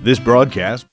This broadcast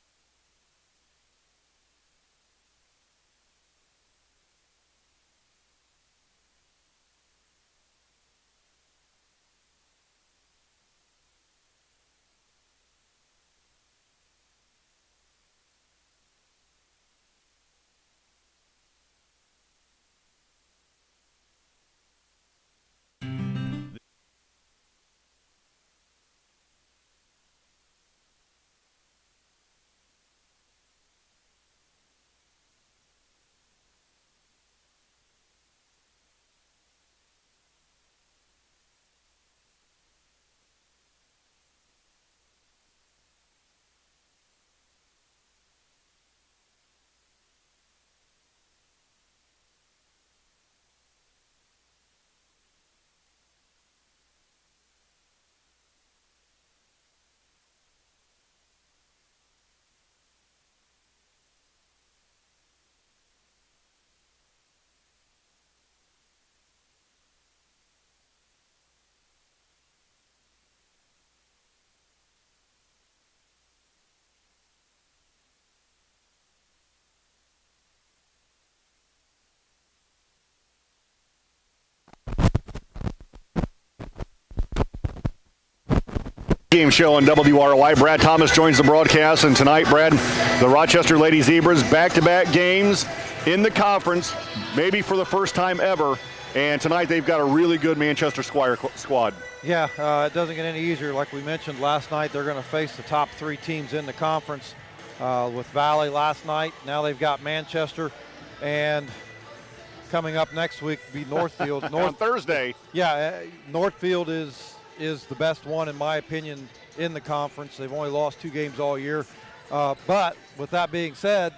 game show on WROI. Brad Thomas joins the broadcast, and tonight, Brad, the Rochester Lady Zebras back-to-back games in the conference, maybe for the first time ever, and tonight they've got a really good Manchester squad. Yeah, it doesn't get any easier. Like we mentioned last night, they're going to face the top three teams in the conference with Valley last night. Now they've got Manchester, and coming up next week be Northfield. On Thursday. Yeah, Northfield is the best one, in my opinion, in the conference. They've only lost 2 games all year. But with that being said,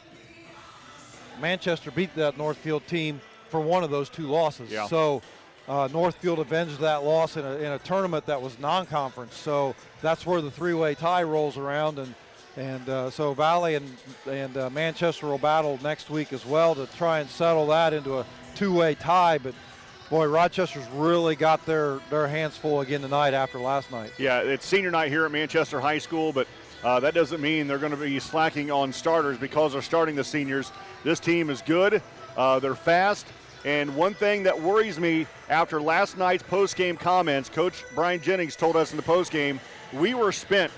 Manchester beat that Northfield team for one of those 2 losses. Yeah. So Northfield avenged that loss in a tournament that was non-conference. So that's where the 3-way tie rolls around. And so Valley and Manchester will battle next week as well to try and settle that into a 2-way tie. But boy, Rochester's really got their hands full again tonight after last night. Yeah, it's senior night here at Manchester High School, but that doesn't mean they're going to be slacking on starters because they're starting the seniors. This team is good. They're fast. And one thing that worries me after last night's post-game comments, Coach Brian Jennings told us in the post-game, we were spent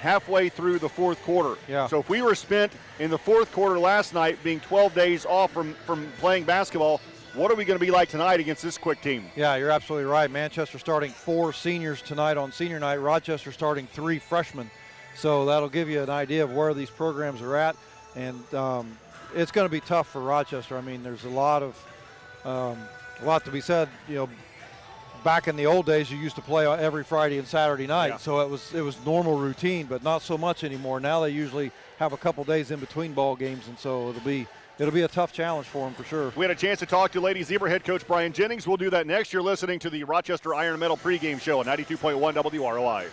halfway through the fourth quarter. Yeah. So if we were spent in the fourth quarter last night being 12 days off from playing basketball, what are we going to be like tonight against this quick team? Yeah, you're absolutely right. Manchester starting 4 seniors tonight on senior night. Rochester starting 3 freshmen. So that'll give you an idea of where these programs are at. And it's going to be tough for Rochester. I mean, there's a lot to be said. You know, back in the old days, you used to play every Friday and Saturday night. Yeah. So it was normal routine, but not so much anymore. Now they usually have a couple days in between ball games, and so it'll be a tough challenge for them for sure. We had a chance to talk to Lady Zebra head coach Brian Jennings. We'll do that next. You're listening to the Rochester Iron and Metal pregame show on 92.1 WROI.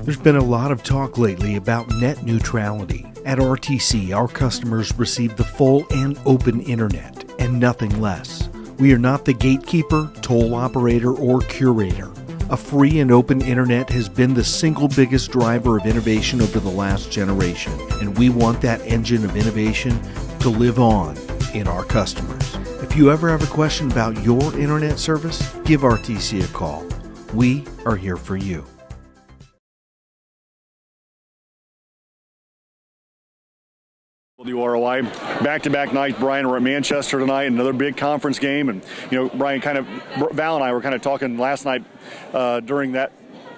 There's been a lot of talk lately about net neutrality. At RTC, our customers receive the full and open internet and nothing less. We are not the gatekeeper, toll operator, or curator. A free and open internet has been the single biggest driver of innovation over the last generation, and we want that engine of innovation to live on in our customers. If you ever have a question about your internet service, give RTC a call. We are here for you. WROI, back-to-back nights. Brian, we're at Manchester tonight, another big conference game. And, you know, Brian, Val and I were kind of talking last night during that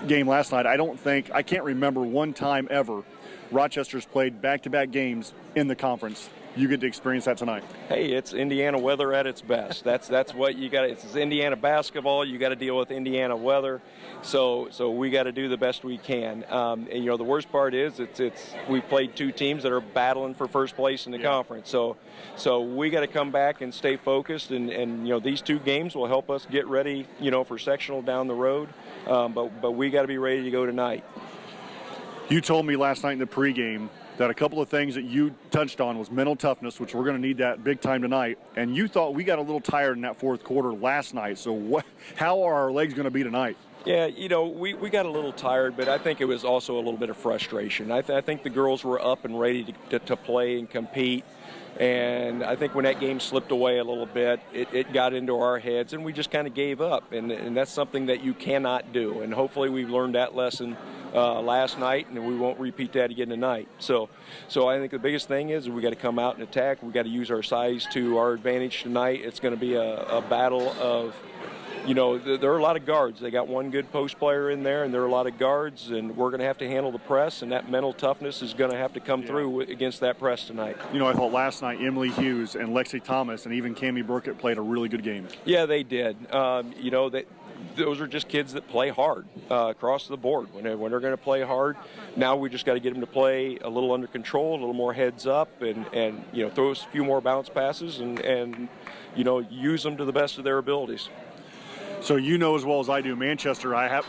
game last night. I can't remember one time ever Rochester's played back-to-back games in the conference. You get to experience that tonight. Hey, it's Indiana weather at its best. That's what you got. It's Indiana basketball. You got to deal with Indiana weather. So we got to do the best we can. And you know, the worst part is we played 2 teams that are battling for first place in the conference. So we got to come back and stay focused. And you know, these 2 games will help us get ready, you know, for sectional down the road. But we got to be ready to go tonight. You told me last night in the pregame that a couple of things that you touched on was mental toughness, which we're going to need that big time tonight. And you thought we got a little tired in that fourth quarter last night. So how are our legs going to be tonight? Yeah, we got a little tired, but I think it was also a little bit of frustration. I think the girls were up and ready to play and compete. And I think when that game slipped away a little bit, it got into our heads, and we just kind of gave up. And that's something that you cannot do. And hopefully we've learned that lesson last night, and we won't repeat that again tonight. So I think the biggest thing is we got to come out and attack. We got to use our size to our advantage tonight. It's going to be a battle of, there are a lot of guards. They got one good post player in there, and there are a lot of guards, and we're going to have to handle the press, and that mental toughness is going to have to come through against that press tonight. I thought last night Emily Hughes and Lexi Thomas and even Cammie Burkett played a really good game. Yeah, they did. Those are just kids that play hard across the board. When they're going to play hard, now we just got to get them to play a little under control, a little more heads up, and throw a few more bounce passes and use them to the best of their abilities. So as well as I do, Manchester, I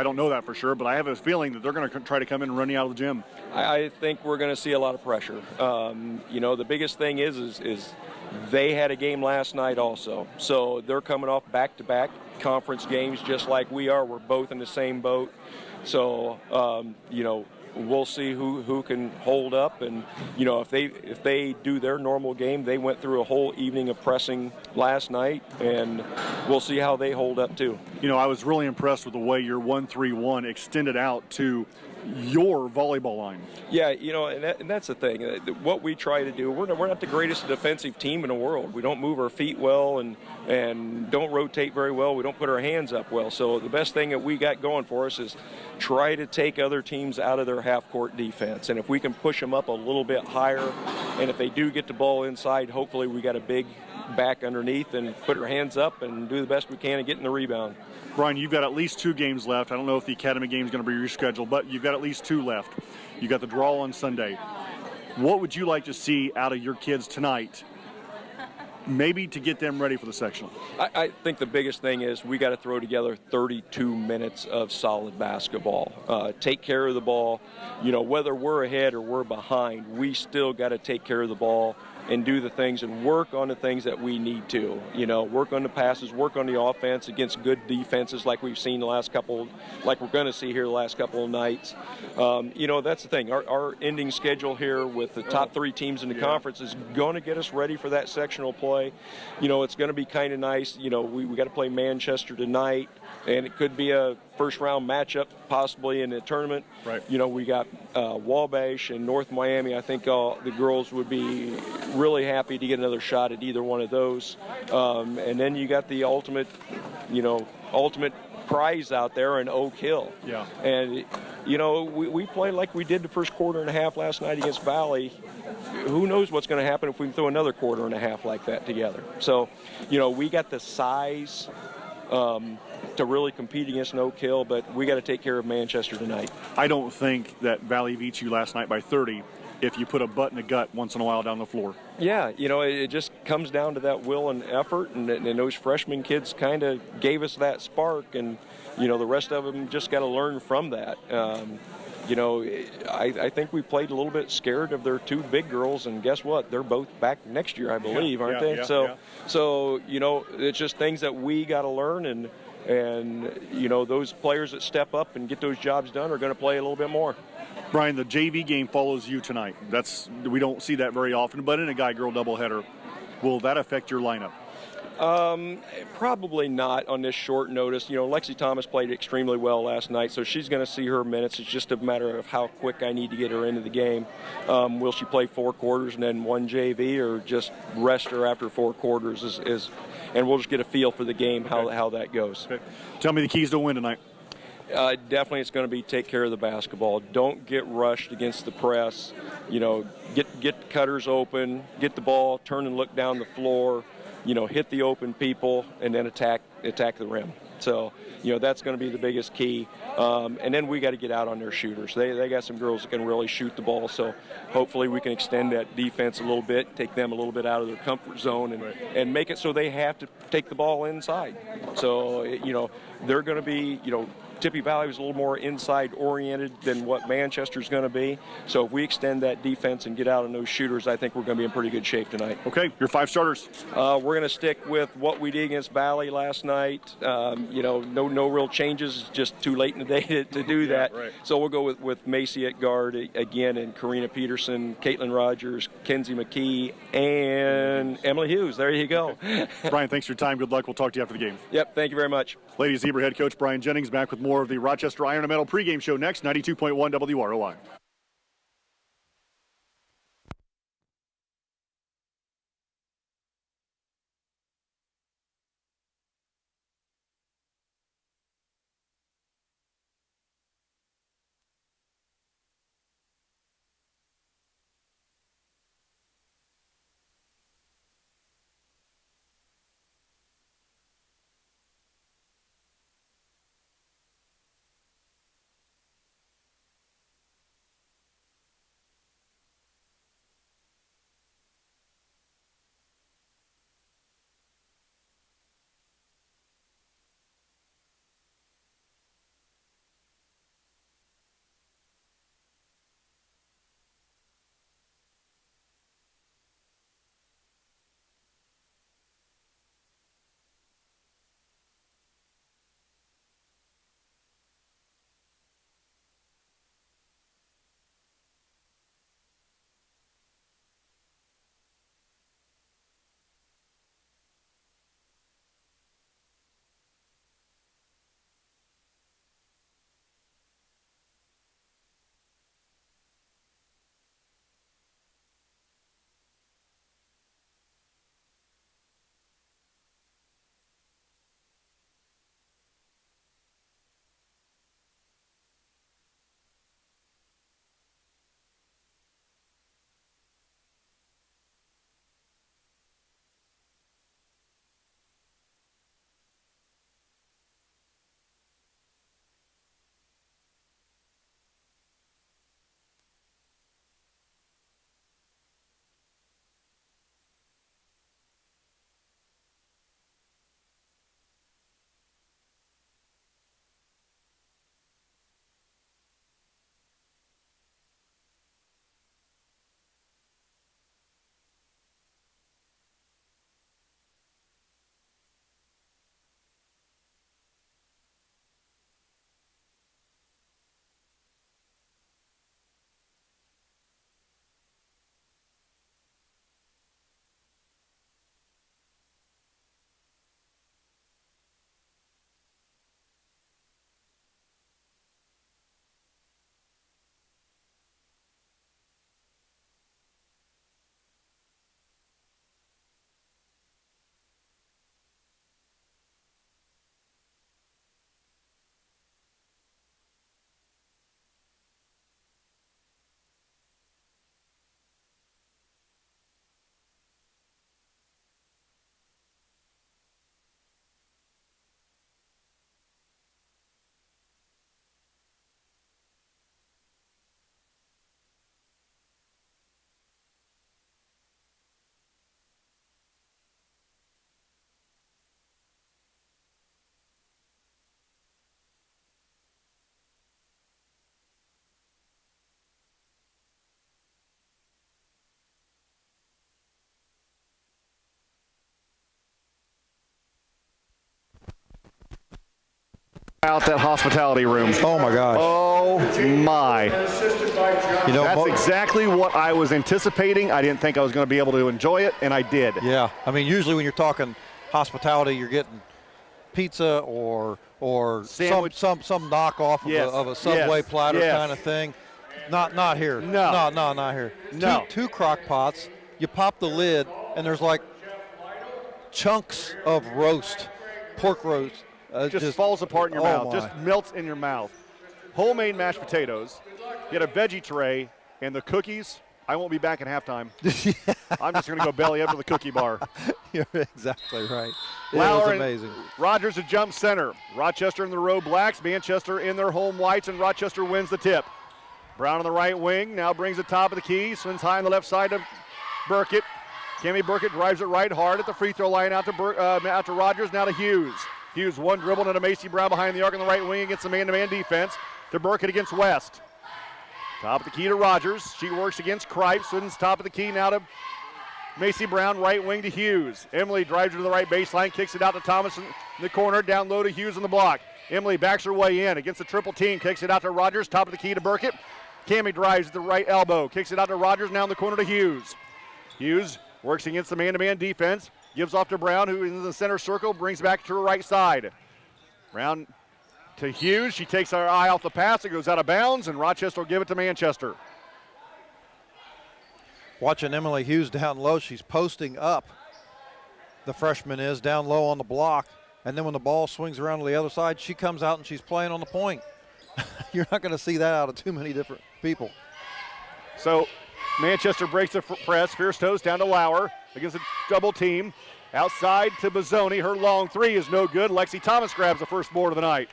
don't know that for sure, but I have a feeling that they're going to try to come in and run you out of the gym. I think we're going to see a lot of pressure. The biggest thing is they had a game last night also. So they're coming off back-to-back conference games just like we are. We're both in the same boat. So, we'll see who can hold up, and if they do their normal game, they went through a whole evening of pressing last night, and we'll see how they hold up too. I was really impressed with the way your 1-3-1 extended out to your volleyball line. Yeah, and that's the thing. What we try to do, we're not the greatest defensive team in the world. We don't move our feet well and don't rotate very well. We don't put our hands up well. So the best thing that we got going for us is try to take other teams out of their half-court defense. And if we can push them up a little bit higher, and if they do get the ball inside, hopefully we got a big back underneath and put our hands up and do the best we can and get in the rebound. Brian, you've got at least 2 games left. I don't know if the Academy game is going to be rescheduled, but you've got at least 2 left. You got the draw on Sunday. What would you like to see out of your kids tonight, maybe to get them ready for the sectional? I think the biggest thing is we got to throw together 32 minutes of solid basketball. Take care of the ball. Whether we're ahead or we're behind, we still got to take care of the ball and do the things and work on the things that we need to. Work on the passes, work on the offense against good defenses like we've seen like we're going to see here the last couple of nights. That's the thing. Our ending schedule here with the top 3 teams in the conference is going to get us ready for that sectional play. It's going to be kind of nice. We got to play Manchester tonight, and it could be a first-round matchup possibly in the tournament. Right. We got Wabash and North Miami. I think the girls would be really happy to get another shot at either one of those. And then you got the ultimate prize out there in Oak Hill. Yeah. And, we played like we did the first quarter and a half last night against Valley. Who knows what's going to happen if we throw another quarter and a half like that together. So, we got the size to really compete against an Oak Hill, but we got to take care of Manchester tonight. I don't think that Valley beats you last night by 30 if you put a butt in the gut once in a while down the floor. Yeah, it just comes down to that will and effort, and those freshman kids kind of gave us that spark, and, the rest of them just got to learn from that. I think we played a little bit scared of their 2 big girls, and guess what? They're both back next year, I believe, aren't they? So, it's just things that we got to learn, and those players that step up and get those jobs done are going to play a little bit more. Brian, the JV game follows you tonight. We don't see that very often, but in a guy-girl doubleheader, will that affect your lineup? Probably not on this short notice. Lexi Thomas played extremely well last night, so she's going to see her minutes. It's just a matter of how quick I need to get her into the game. Will she play 4 quarters and then 1 JV, or just rest her after 4 quarters? And we'll just get a feel for the game, how that goes. Okay. Tell me the keys to win tonight. Definitely it's going to be take care of the basketball. Don't get rushed against the press. Get cutters open, get the ball, turn and look down the floor, hit the open people, and then attack the rim. So, that's going to be the biggest key. And then we got to get out on their shooters. They got some girls that can really shoot the ball. So hopefully we can extend that defense a little bit, take them a little bit out of their comfort zone, and make it so they have to take the ball inside. So, they're going to be, Tippy Valley was a little more inside oriented than what Manchester's going to be. So if we extend that defense and get out on those shooters, I think we're going to be in pretty good shape tonight. Okay, your 5 starters. We're going to stick with what we did against Valley last night. No real changes. Just too late in the day to do that. Right. So we'll go with Macy at guard again, and Karina Peterson, Caitlin Rogers, Kenzie McKee, and Emily Hughes. There you go. Brian, thanks for your time. Good luck. We'll talk to you after the game. Yep, thank you very much. Ladies Zebra head coach Brian Jennings back with more of the Rochester Iron and Metal pregame show next, 92.1 WROI. Out that hospitality room. Oh my gosh. Oh my. That's exactly what I was anticipating. I didn't think I was going to be able to enjoy it, and I did. Yeah, I mean, usually when you're talking hospitality, you're getting pizza or Sandwich. some knockoff of a Subway platter kind of thing. Not here. No. Not here. No. Two crock pots. You pop the lid, and there's like chunks of pork roast. Just falls apart in your mouth. My. Just melts in your mouth. Homemade mashed potatoes. You had a veggie tray and the cookies. I won't be back at halftime. I'm just going to go belly up to the cookie bar. You're exactly right. It Lauer was amazing. Rogers a jump center. Rochester in the row blacks. Manchester in their home whites, and Rochester wins the tip. Brown on the right wing. Now brings the top of the key. Swings high on the left side to Burkett. Cammie Burkett drives it right hard at the free throw line out to Rogers. Now to Hughes. Hughes one dribble into Macy Brown behind the arc on the right wing against the man-to-man defense. To Burkett against West. Top of the key to Rogers. She works against Kripe. Swings top of the key now to Macy Brown, right wing to Hughes. Emily drives her to the right baseline, kicks it out to Thomas in the corner, down low to Hughes on the block. Emily backs her way in against the triple team, kicks it out to Rogers, top of the key to Burkett. Cammie drives at the right elbow, kicks it out to Rogers, now in the corner to Hughes. Hughes works against the man-to-man defense, gives off to Brown, who is in the center circle, brings back to her right side. Brown to Hughes, she takes her eye off the pass, it goes out of bounds, and Rochester will give it to Manchester. Watching Emily Hughes down low, she's posting up. The freshman is down low on the block. And then when the ball swings around to the other side, she comes out and she's playing on the point. You're not going to see that out of too many different people. So Manchester breaks the press. Fierce toes down to Lauer against a double team. Outside to Bozzoni. Her long three is no good. Lexi Thomas grabs the first board of the night.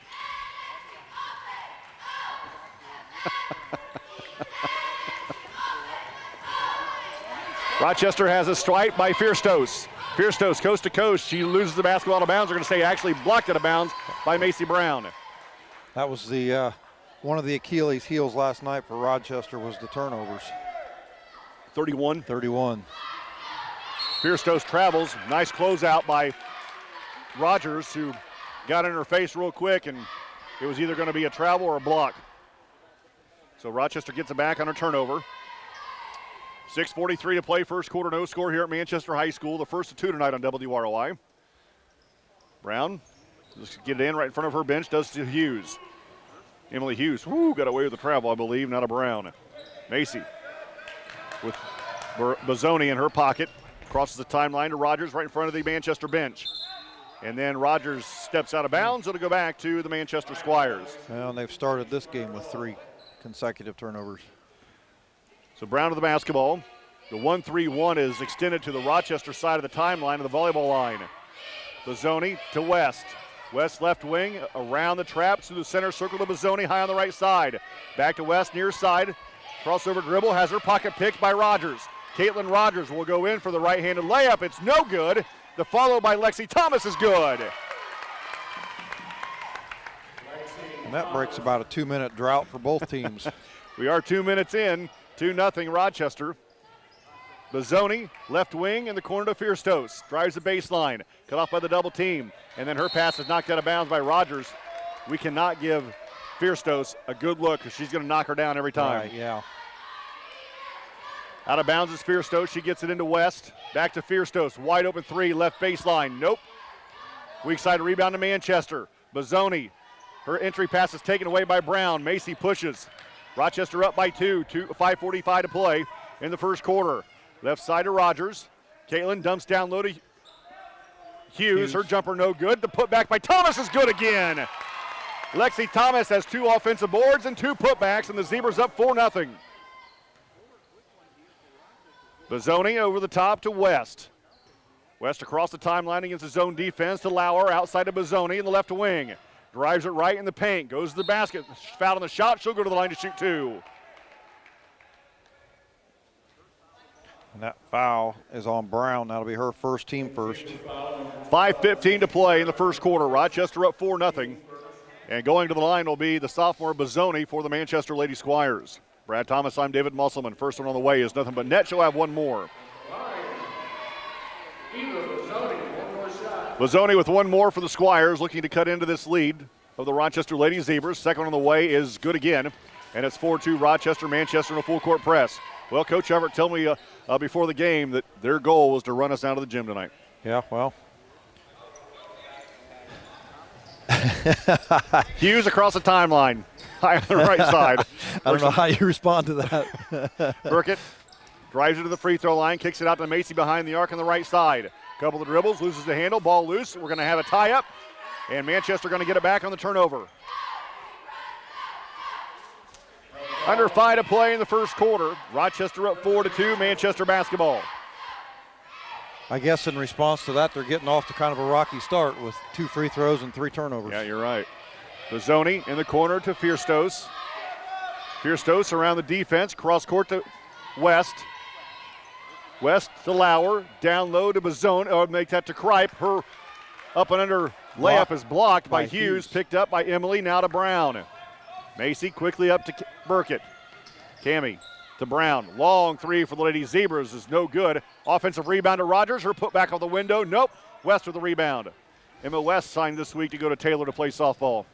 Rochester has a strike by Fierce-Toes. Fierce-Toes coast to coast. She loses the basketball out of bounds. They're going to say actually blocked out of bounds by Macy Brown. That was the one of the Achilles heels last night for Rochester was the turnovers. 31. Fierce-Toes travels. Nice closeout by Rogers, who got in her face real quick, and it was either going to be a travel or a block. So Rochester gets it back on a turnover. 6:43 to play, first quarter, no score here at Manchester High School. The first of two tonight on WROI. Brown, just get it in right in front of her bench, does to Hughes. Emily Hughes, got away with the travel, I believe, not a Brown. Macy with Bozzoni in her pocket, crosses the timeline to Rogers right in front of the Manchester bench. And then Rogers steps out of bounds. It'll go back to the Manchester Squires. Well, and they've started this game with 3 consecutive turnovers. So Brown to the basketball. The 1-3-1 is extended to the Rochester side of the timeline of the volleyball line. Bozzoni to West. West left wing, around the traps to the center circle to Bozzoni, high on the right side. Back to West, near side. Crossover dribble, has her pocket picked by Rogers. Caitlin Rogers will go in for the right-handed layup. It's no good. The follow by Lexi Thomas is good. And that breaks about a 2-minute drought for both teams. We are 2 minutes in. 2-0 Rochester. Bozzoni, left wing in the corner to Fierce-Toes. Drives the baseline, cut off by the double team. And then her pass is knocked out of bounds by Rogers. We cannot give Fierce-Toes a good look because she's going to knock her down every time. Right, yeah. Out of bounds is Fierce-Toes. She gets it into West. Back to Fierce-Toes. Wide open three, left baseline. Nope. Weak side rebound to Manchester. Bozzoni. Her entry pass is taken away by Brown. Macy pushes. Rochester up by 2, 5:45 to play in the first quarter. Left side to Rogers. Caitlin dumps down low to Hughes. Her jumper no good. The putback by Thomas is good again. Lexi Thomas has 2 offensive boards and 2 putbacks, and the Zebras up 4-0. Bozzoni over the top to West. West across the timeline against the zone defense to Lauer, outside of Bozzoni in the left wing. Drives it right in the paint, goes to the basket, fouled on the shot, she'll go to the line to shoot 2. And that foul is on Brown. That'll be her first, team first. 5:15 to play in the first quarter. Rochester up 4-0. And going to the line will be the sophomore Bozzoni for the Manchester Lady Squires. Brad Thomas, I'm David Musselman. First one on the way is nothing but net. She'll have one more. Bozzoni with one more for the Squires, looking to cut into this lead of the Rochester Lady Zebras. Second on the way is good again, and it's 4-2 Rochester. Manchester in a full court press. Well, Coach Everett told me before the game that their goal was to run us out of the gym tonight. Yeah, well. Hughes across the timeline, high on the right side. I don't know how you respond to that. Burkett drives it to the free throw line, kicks it out to Macy behind the arc on the right side. Couple of dribbles, loses the handle, ball loose. We're going to have a tie-up, and Manchester going to get it back on the turnover. Under 5 to play in the first quarter. Rochester up 4-2, Manchester basketball. I guess in response to that, they're getting off to kind of a rocky start with 2 free throws and 3 turnovers. Yeah, you're right. Bozzoni in the corner to Fierce-Toes. Fierce-Toes around the defense, cross court to West. West to Lauer, down low to Bozzoni, or make that to Kripe. Her Up and under layup is blocked by Hughes. Hughes. Picked up by Emily, now to Brown. Macy quickly up to Burkett. Cammie to Brown. Long three for the Lady Zebras is no good. Offensive rebound to Rogers. Her put back on the window. Nope. West with the rebound. Emma West signed this week to go to Taylor to play softball.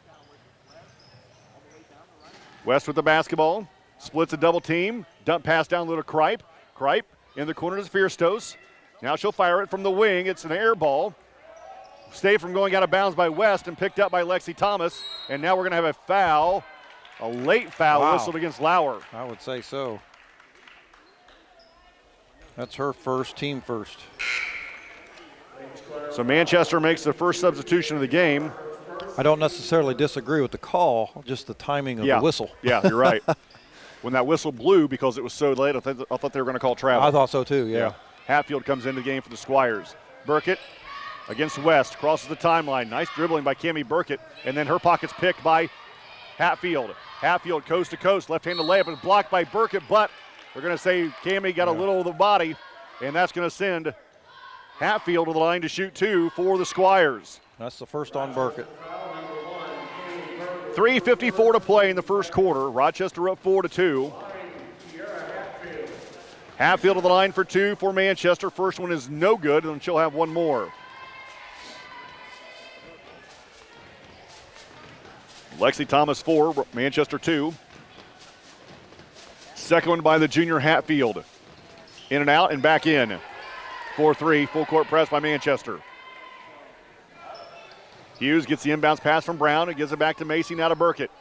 West with the basketball. Splits a double team. Dump pass down low to Kripe. Kripe in the corner to Fierstos. Now she'll fire it from the wing. It's an air ball. Saved from going out of bounds by West and picked up by Lexi Thomas. And now we're going to have a foul. A late foul whistled against Lauer. I would say so. That's her first, team first. So Manchester makes the first substitution of the game. I don't necessarily disagree with the call, just the timing of the whistle. Yeah, you're right. When that whistle blew because it was so late, I thought they were going to call travel. I thought so too, yeah. Hatfield comes into the game for the Squires. Burkett against West, crosses the timeline. Nice dribbling by Cammie Burkett, and then her pocket's picked by Hatfield. Hatfield coast to coast, left-handed layup is blocked by Burkett, but they're going to say Cammie got a little of the body, and that's going to send Hatfield to the line to shoot two for the Squires. That's the first on Burkett. 3:54 to play in the first quarter. Rochester up 4-2. Hatfield to the line for two for Manchester. First one is no good, and she'll have one more. Lexi Thomas 4, Manchester 2. Second one by the junior Hatfield. In and out and back in. 4-3, full court press by Manchester. Hughes gets the inbounds pass from Brown and gives it back to Macy, now to Burkett.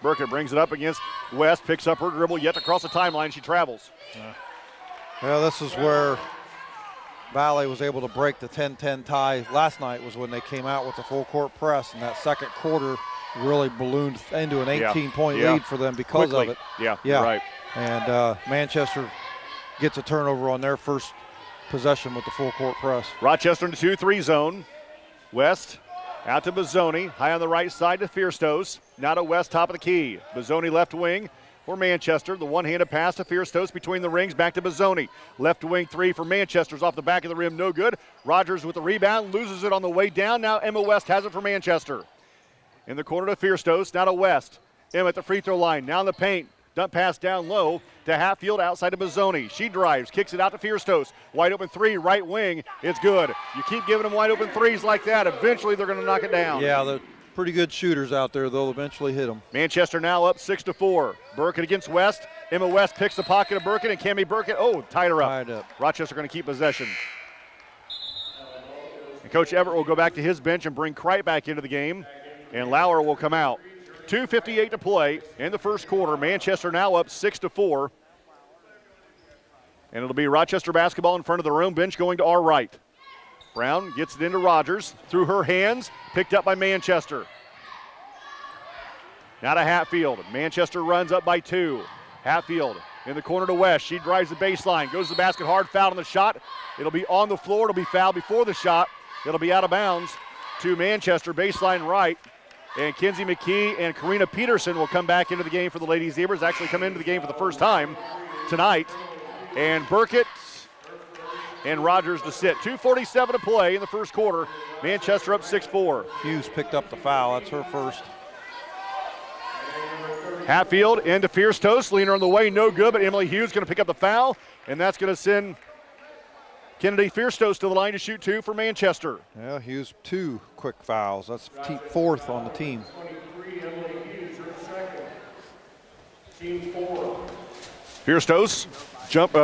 Burkett brings it up against West, picks up her dribble, yet to cross the timeline, she travels. Yeah, this is where Valley was able to break the 10-10 tie. Last night was when they came out with the full court press, and that second quarter really ballooned into an 18-point lead for them because of it. Yeah, right. And Manchester gets a turnover on their first possession with the full court press. Rochester in the 2-3 zone. West out to Bozzoni, high on the right side to Fierstos. Now to West, top of the key. Bozzoni left wing for Manchester. The one-handed pass to Fierstos between the rings, back to Bozzoni. Left wing three for Manchester's off the back of the rim, no good. Rogers with the rebound, loses it on the way down. Now Emma West has it for Manchester. In the corner to Fierstos, now to West. Emma at the free throw line, now in the paint. Dump pass down low to Hatfield outside of Bozzoni. She drives, kicks it out to Fierstos. Wide open three, right wing. It's good. You keep giving them wide open threes like that, eventually they're going to knock it down. Yeah, they're pretty good shooters out there. They'll eventually hit them. Manchester now up 6-4. Burkett against West. Emma West picks the pocket of Burkett, and Cammie Burkett, tied her up. Tied up. Rochester going to keep possession. And Coach Everett will go back to his bench and bring Kripe back into the game, and Lauer will come out. 2:58 to play in the first quarter. Manchester now up 6-4. And it'll be Rochester basketball in front of their own bench going to our right. Brown gets it into Rogers through her hands, picked up by Manchester. Now to Hatfield. Manchester runs up by 2. Hatfield in the corner to West. She drives the baseline, goes to the basket hard, foul on the shot. It'll be on the floor. It'll be fouled before the shot. It'll be out of bounds to Manchester, baseline right. And Kinsey McKee and Karina Peterson will come back into the game for the Lady Zebras, actually come into the game for the first time tonight. And Burkett and Rogers to sit. 2:47 to play in the first quarter. Manchester up 6-4. Hughes picked up the foul. That's her first. Hatfield into Fierstos, leaner on the way, no good, but Emily Hughes going to pick up the foul, and that's going to send Kennedy Fierstos to the line to shoot two for Manchester. Yeah, Hughes 2 quick fouls. That's fourth on the team. Fierstos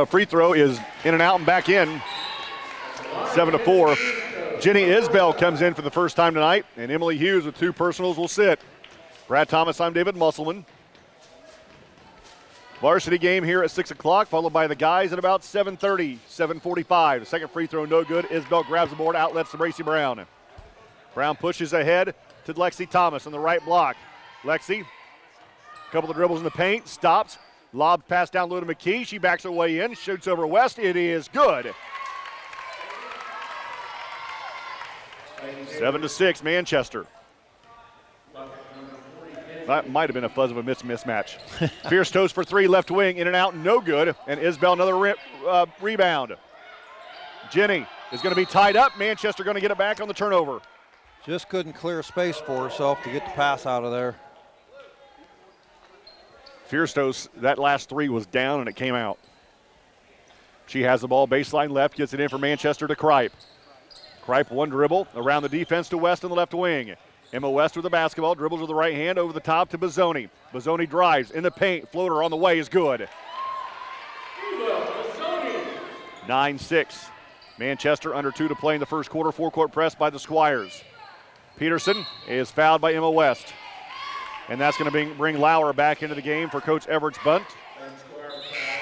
free throw is in and out and back in. 7-4. Jenny Isbell comes in for the first time tonight, and Emily Hughes with 2 personals will sit. Brad Thomas, I'm David Musselman. Varsity game here at 6 o'clock, followed by the guys at about 7:30, 7:45. The second free throw, no good. Isbell grabs the board, outlets to Bracy Brown. Brown pushes ahead to Lexi Thomas on the right block. Lexi, a couple of dribbles in the paint, stops. Lob pass down low to McKee. She backs her way in, shoots over West. It is good. 7-6, Manchester. That might have been a fuzz of a mismatch. Fierstos for 3, left wing, in and out, no good. And Isbell another rebound. Jenny is going to be tied up. Manchester going to get it back on the turnover. Just couldn't clear space for herself to get the pass out of there. Fierstos, that last three was down and it came out. She has the ball baseline left, gets it in for Manchester to Kripe. Kripe, one dribble around the defense to West on the left wing. Emma West with the basketball, dribbles with the right hand over the top to Bozzoni. Bozzoni drives in the paint, floater on the way is good. 9-6. Manchester under 2 to play in the first quarter. Four-court press by the Squires. Peterson is fouled by Emma West. And that's going to bring Lauer back into the game for Coach Everett's bunt.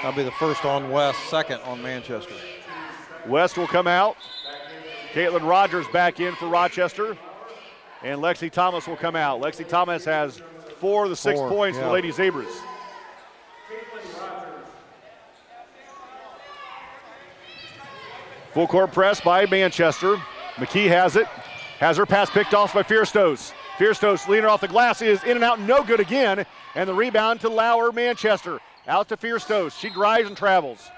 That'll be the first on West, second on Manchester. West will come out. Caitlin Rogers back in for Rochester. And Lexi Thomas will come out. Lexi Thomas has 4 of the 6 points for the Lady Zebras. Full court press by Manchester. McKee has it. Has her pass picked off by Fierstos. Fierstos leaning off the glass is in and out, no good again. And the rebound to Lauer, Manchester. Out to Fierstos. She drives and travels.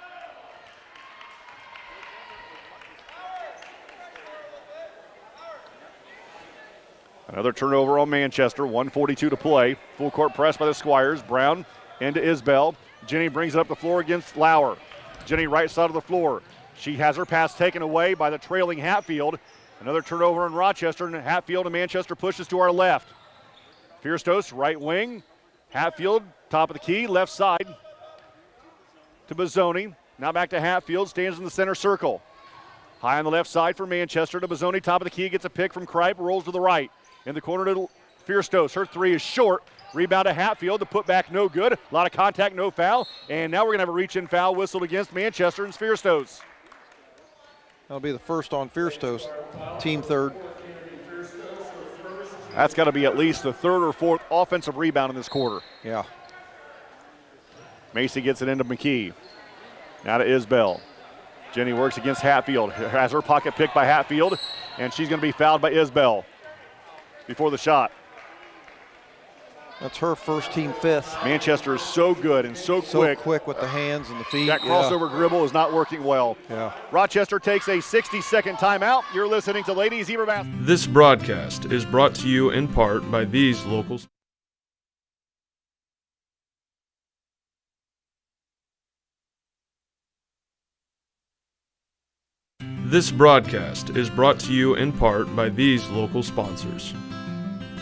Another turnover on Manchester, 1:42 to play. Full court press by the Squires. Brown into Isbell. Jenny brings it up the floor against Lauer. Jenny right side of the floor. She has her pass taken away by the trailing Hatfield. Another turnover in Rochester, and Hatfield and Manchester pushes to our left. Fierstos, right wing. Hatfield, top of the key, left side to Bozzoni. Now back to Hatfield, stands in the center circle. High on the left side for Manchester to Bozzoni, top of the key, gets a pick from Kripe, rolls to the right. In the corner to Fierstos, her three is short. Rebound to Hatfield, the putback no good. A lot of contact, no foul. And now we're going to have a reach-in foul whistled against Manchester and Fierstos. That'll be the first on Fierstos, team third. That's got to be at least the third or fourth offensive rebound in this quarter. Yeah. Macy gets it into McKee. Now to Isbell. Jenny works against Hatfield. Has her pocket picked by Hatfield, and she's going to be fouled by Isbell before the shot. That's her first, team fifth. Manchester is so good and so quick. So quick with the hands and the feet. That crossover dribble is not working well. Yeah. Rochester takes a 60-second timeout. You're listening to Ladies Zebra Basketball. This broadcast is brought to you in part by these locals. This broadcast is brought to you in part by these local sponsors.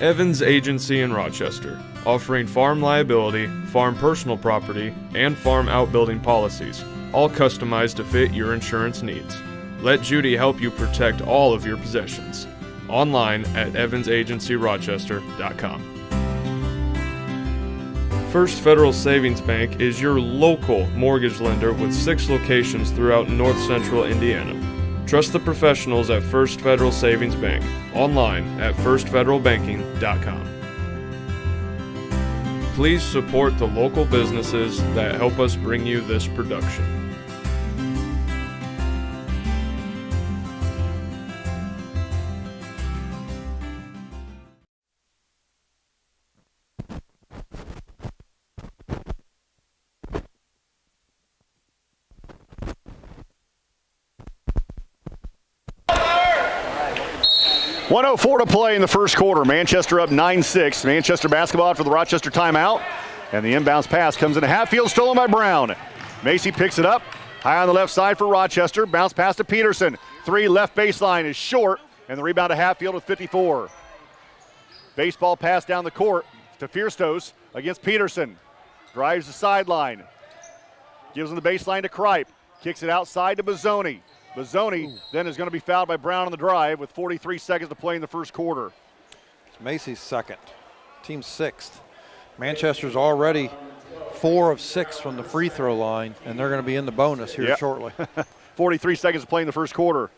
Evans Agency in Rochester, offering farm liability, farm personal property, and farm outbuilding policies, all customized to fit your insurance needs. Let Judy help you protect all of your possessions. Online at evansagencyrochester.com. First Federal Savings Bank is your local mortgage lender with 6 locations throughout North Central Indiana. Trust the professionals at First Federal Savings Bank. Online at firstfederalbanking.com. Please support the local businesses that help us bring you this production. .104 to play in the first quarter. Manchester up 9-6. Manchester basketball after the Rochester timeout. And the inbounds pass comes into Hatfield, stolen by Brown. Macy picks it up. High on the left side for Rochester. Bounce pass to Peterson. 3 left baseline is short. And the rebound to Hatfield with 54. Baseball pass down the court to Fierstos against Peterson. Drives the sideline. Gives him the baseline to Kripe. Kicks it outside to Bozzoni. Bozzoni then is going to be fouled by Brown on the drive with 43 seconds to play in the first quarter. It's Macy's second, team sixth. Manchester's already 4 of 6 from the free throw line, and they're going to be in the bonus here shortly. 43 seconds to play in the first quarter.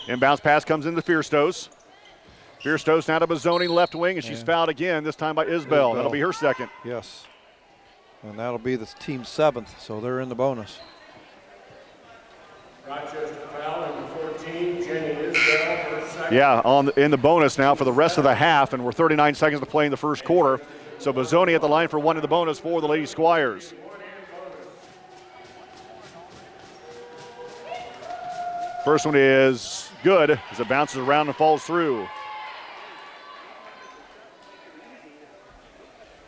Inbounds pass comes into Fierstos. Fierstos now to Bozzoni left wing, and she's fouled again, this time by Isbell. That'll be her second. Yes. And that'll be the team 7th, so they're in the bonus. Rochester foul number 14, Jenny Isbell, her second. Yeah, in the bonus now for the rest of the half, and we're 39 seconds to play in the first quarter. So Bozzoni at the line for 1 in the bonus for the Lady Squires. First one is good as it bounces around and falls through.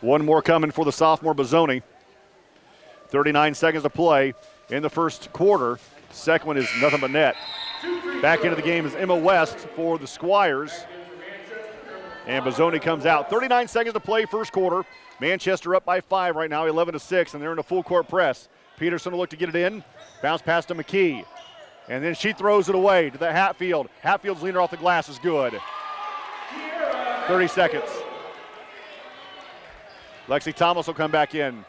One more coming for the sophomore Bozzoni. 39 seconds to play in the first quarter. Second one is nothing but net. Back into the game is Emma West for the Squires. And Bozzoni comes out. 39 seconds to play first quarter. Manchester up by 5 right now, 11-6, and they're in a full court press. Peterson will look to get it in. Bounce pass to McKee. And then she throws it away to the Hatfield. Hatfield's leaner off the glass is good. 30 seconds. Lexi Thomas will come back in.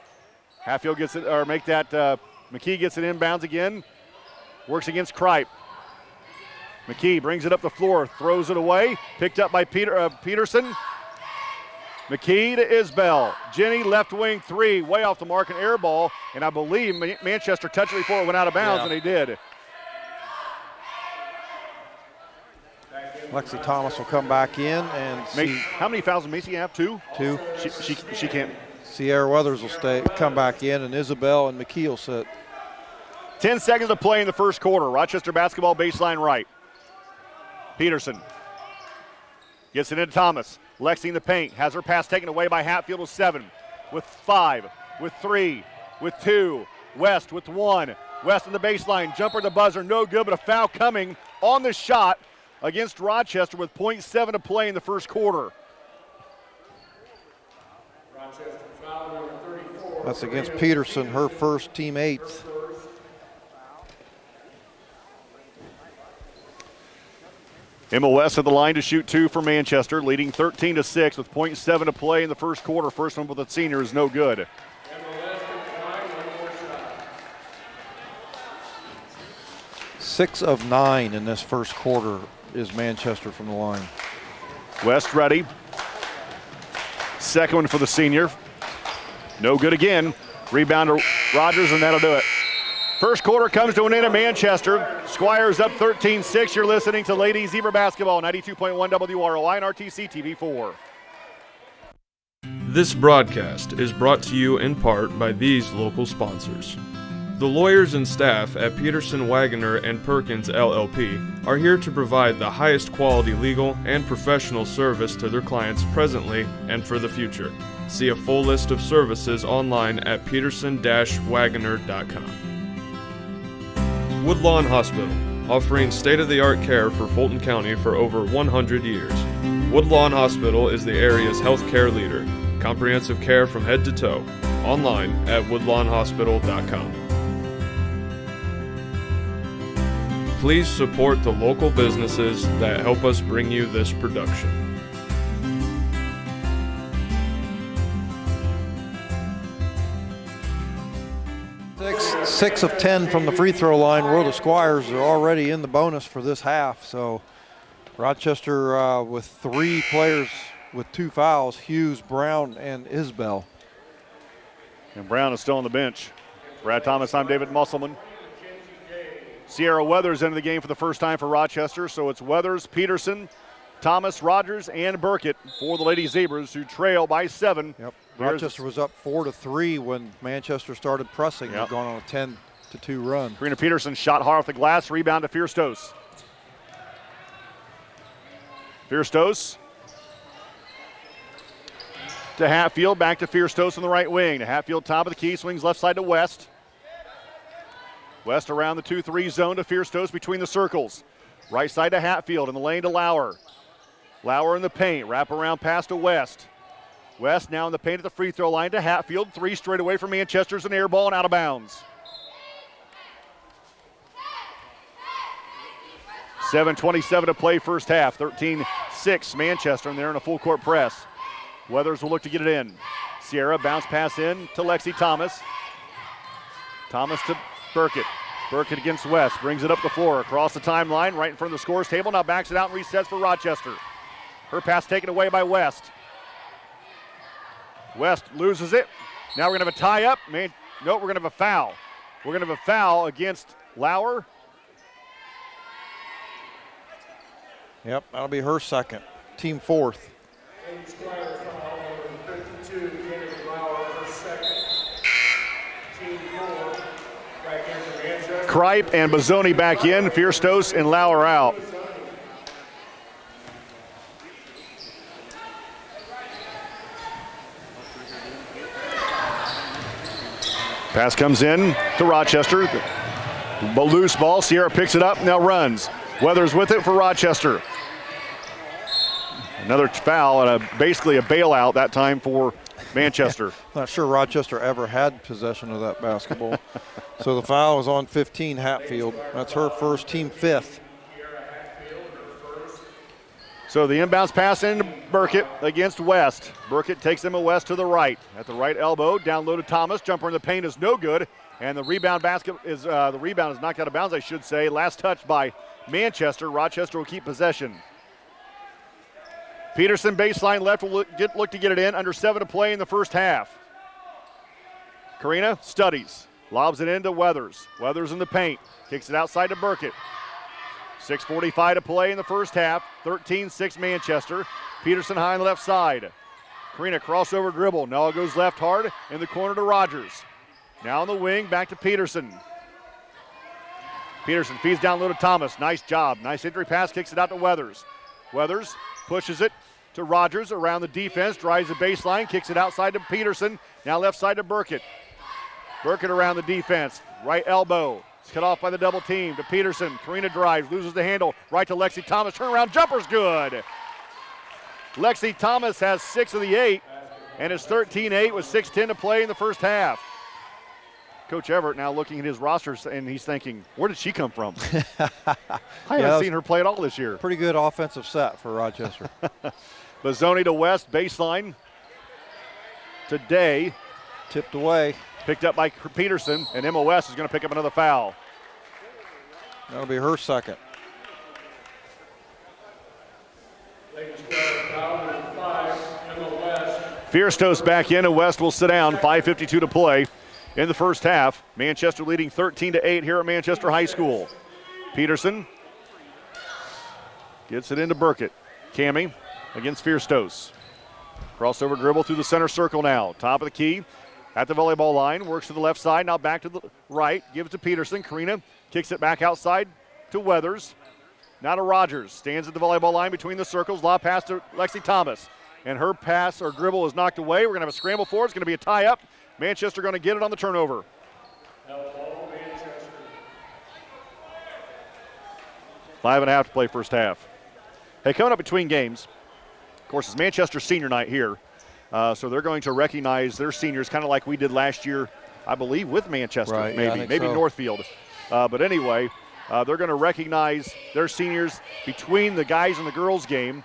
Hatfield gets it, or make that, McKee gets it inbounds again. Works against Kripe. McKee brings it up the floor, throws it away. Picked up by Peterson. McKee to Isbell. Jenny left wing 3, way off the mark, an air ball. And I believe Manchester touched it before it went out of bounds, and they did. Lexi Thomas will come back in and see. How many fouls does Macy have? 2? 2. She can't. Sierra Weathers will come back in, and Isabel and McKee will sit. 10 seconds to play in the first quarter. Rochester basketball baseline right. Peterson gets it into Thomas. Lexi in the paint. Has her pass taken away by Hatfield with 7. With 5. With 3. With 2. West with 1. West in the baseline. Jumper at the buzzer. No good, but a foul coming on the shot against Rochester with 0.7 to play in the first quarter. Rochester foul number 34. That's against Peterson, her first, team 8th. Emma West at the line to shoot 2 for Manchester, leading 13-6 with 0.7 to play in the first quarter. First one with the senior is no good. Emma West at the line, 1 more shot. 6 of 9 in this first quarter is Manchester from the line. West ready. Second one for the senior. No good again. Rebound to Rogers, and that'll do it. First quarter comes to an end at Manchester. Squires up 13-6. You're listening to Lady Zebra Basketball, 92.1 WROI and RTC TV4. This broadcast is brought to you in part by these local sponsors. The lawyers and staff at Peterson, Wagoner & Perkins LLP are here to provide the highest quality legal and professional service to their clients presently and for the future. See a full list of services online at peterson-wagoner.com. Woodlawn Hospital, offering state-of-the-art care for Fulton County for over 100 years. Woodlawn Hospital is the area's healthcare leader. Comprehensive care from head to toe. Online at woodlawnhospital.com. Please support the local businesses that help us bring you this production. Six of 10 from the free throw line. Where the Squires are already in the bonus for this half. So Rochester with 3 players with 2 fouls, Hughes, Brown, and Isbell. And Brown is still on the bench. Brad Thomas, I'm David Musselman. Sierra Weathers into the game for the first time for Rochester, so it's Weathers, Peterson, Thomas, Rogers, and Burkett for the Lady Zebras, who trail by 7. Yep. Rochester was up 4-3 when Manchester started pressing. Yep. They've gone on a 10-2 run. Karina Peterson shot hard off the glass, rebound to Fierstos. Fierstos to Hatfield, back to Fierstos on the right wing. To Hatfield, top of the key, swings left side to West. West around the 2-3 zone to Fierstos between the circles. Right side to Hatfield, in the lane to Lauer. Lauer in the paint, wrap around pass to West. West now in the paint at the free throw line to Hatfield. 3 straight away from Manchester's an air ball and out of bounds. 7:27 to play first half. 13-6 Manchester, and they're in a full court press. Weathers will look to get it in. Sierra bounce pass in to Lexi Thomas. Thomas to Burkett. Burkett against West, brings it up the floor, across the timeline, right in front of the scores table. Now backs it out and resets for Rochester. Her pass taken away by West. West loses it. Now we're going to have a tie-up. No, we're going to have a foul. We're going to have a foul against Lauer. Yep, that'll be her second. Team 4th. Lady Squires foul number 52, Kennedy Lauer, her second. Team 4, back in for Manchester. Kripe and Bozzoni back in. Fierstos and Lauer out. Pass comes in to Rochester. Loose ball. Sierra picks it up, now runs. Weathers with it for Rochester. Another foul and basically a bailout that time for Manchester. Not sure Rochester ever had possession of that basketball. So the foul was on 15, Hatfield. That's her first, team fifth. So the inbounds pass into Burkett against West. Burkett takes him a West to the right. At the right elbow, down low to Thomas. Jumper in the paint is no good. And the rebound is knocked out of bounds, I should say. Last touch by Manchester. Rochester will keep possession. Peterson baseline left will look to get it in. Under 7 to play in the first half. Karina studies. Lobs it into Weathers. Weathers in the paint. Kicks it outside to Burkett. 6:45 to play in the first half. 13-6 Manchester. Peterson high on the left side. Karina crossover dribble. Now it goes left hard in the corner to Rogers. Now on the wing, back to Peterson. Peterson feeds down low to Thomas. Nice job. Nice entry pass, kicks it out to Weathers. Weathers pushes it to Rogers around the defense, drives the baseline, kicks it outside to Peterson. Now left side to Burkett. Burkett around the defense. Right elbow. It's cut off by the double team to Peterson. Karina drives, loses the handle. Right to Lexi Thomas. Turnaround jumper's good. Lexi Thomas has 6 of the 8, and it's 13-8 with 6:10 to play in the first half. Coach Everett now looking at his rosters, and he's thinking, where did she come from? I haven't seen her play at all this year. Pretty good offensive set for Rochester. Bozzoni to West, baseline. Today. Tipped away. Picked up by Peterson, and MOS is going to pick up another foul. That'll be her second. Fierstos back in, and West will sit down. 5:52 to play in the first half. Manchester leading 13-8 here at Manchester High School. Peterson gets it into Burkett. Cammie against Fierstos. Crossover dribble through the center circle now. Top of the key at the volleyball line. Works to the left side. Now back to the right. Gives it to Peterson. Karina kicks it back outside to Weathers. Now to Rogers. Stands at the volleyball line between the circles. Lob pass to Lexi Thomas. And her pass or dribble is knocked away. We're going to have a scramble for it. It's going to be a tie-up. Manchester going to get it on the turnover. 5.5 to play first half. Hey, coming up between games, of course, it's Manchester senior night here. So they're going to recognize their seniors kind of like we did last year, I believe, with Manchester, right, maybe so. Northfield. But anyway, they're going to recognize their seniors between the guys and the girls game.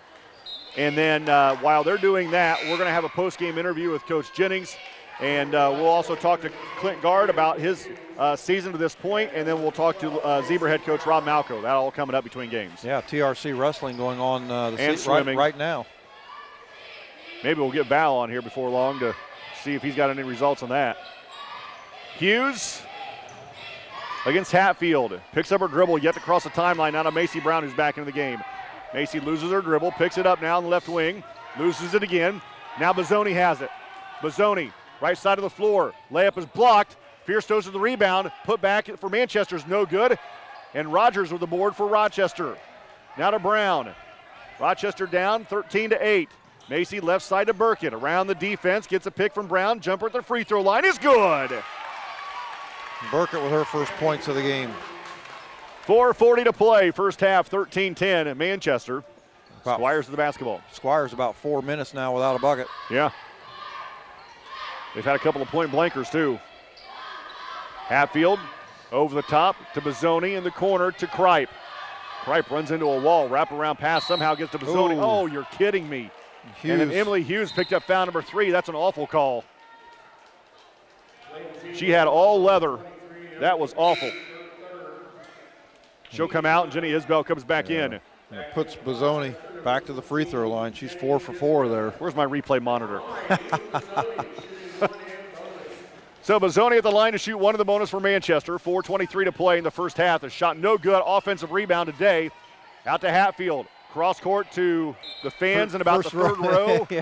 And then while they're doing that, we're going to have a post-game interview with Coach Jennings. And we'll also talk to Clint Guard about his season to this point, and then we'll talk to Zebra head coach Rob Malco. That all coming up between games. Yeah, TRC wrestling going on and swimming right now. Maybe we'll get Val on here before long to see if he's got any results on that. Hughes against Hatfield. Picks up her dribble, yet to cross the timeline. Now to Macy Brown, who's back into the game. Macy loses her dribble, picks it up now on the left wing, loses it again. Now Bozzoni has it. Bozzoni, right side of the floor. Layup is blocked. Fierstos with the rebound. Put back for Manchester is no good. And Rogers with the board for Rochester. Now to Brown. Rochester down 13-8. Macy left side to Burkett. Around the defense, gets a pick from Brown. Jumper at the free throw line is good. Burkett with her first points of the game. 4:40 to play, first half, 13-10 at Manchester. Squires to the basketball. Squires about 4 minutes now without a bucket. Yeah. They've had a couple of point blankers too. Hatfield over the top to Bozzoni in the corner to Kripe. Kripe runs into a wall, wraparound pass, somehow gets to Bozzoni. Ooh. Oh, you're kidding me. Hughes. And then Emily Hughes picked up foul number 3. That's an awful call. She had all leather. That was awful. She'll come out, and Jenny Isbell comes back in. And it puts Bozzoni back to the free throw line. She's 4 for 4 there. Where's my replay monitor? So Bozzoni at the line to shoot one of the bonus for Manchester. 4:23 to play in the first half. The shot no good. Offensive rebound today. Out to Hatfield. Cross court to the fans in about the third row. Yeah,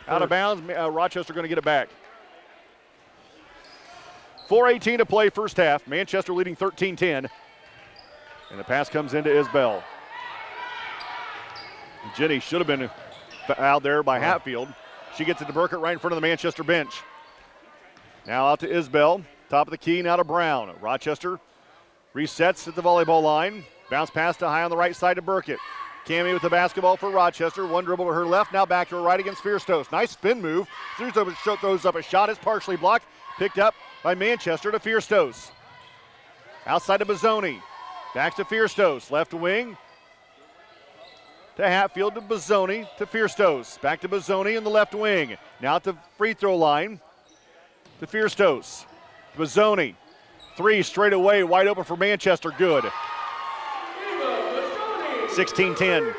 Out of bounds. Rochester going to get it back. 4:18 to play first half. Manchester leading 13-10. And the pass comes into Isbell. Jenny should have been out there by Hatfield. She gets it to Burkett right in front of the Manchester bench. Now out to Isbell. Top of the key now to Brown. Rochester resets at the volleyball line. Bounce pass to high on the right side to Burkett. Cammie with the basketball for Rochester. One dribble to her left. Now back to her right against Fiersteos. Nice spin move. Throws up a shot. It's partially blocked. Picked up by Manchester to Fiersteos. Outside to Bozzoni. Back to Fiersteos. Left wing to Hatfield to Bozzoni to Fiersteos. Back to Bozzoni in the left wing. Now at the free throw line to Fiersteos. Bozzoni. Three straight away. Wide open for Manchester. Good. 16-10.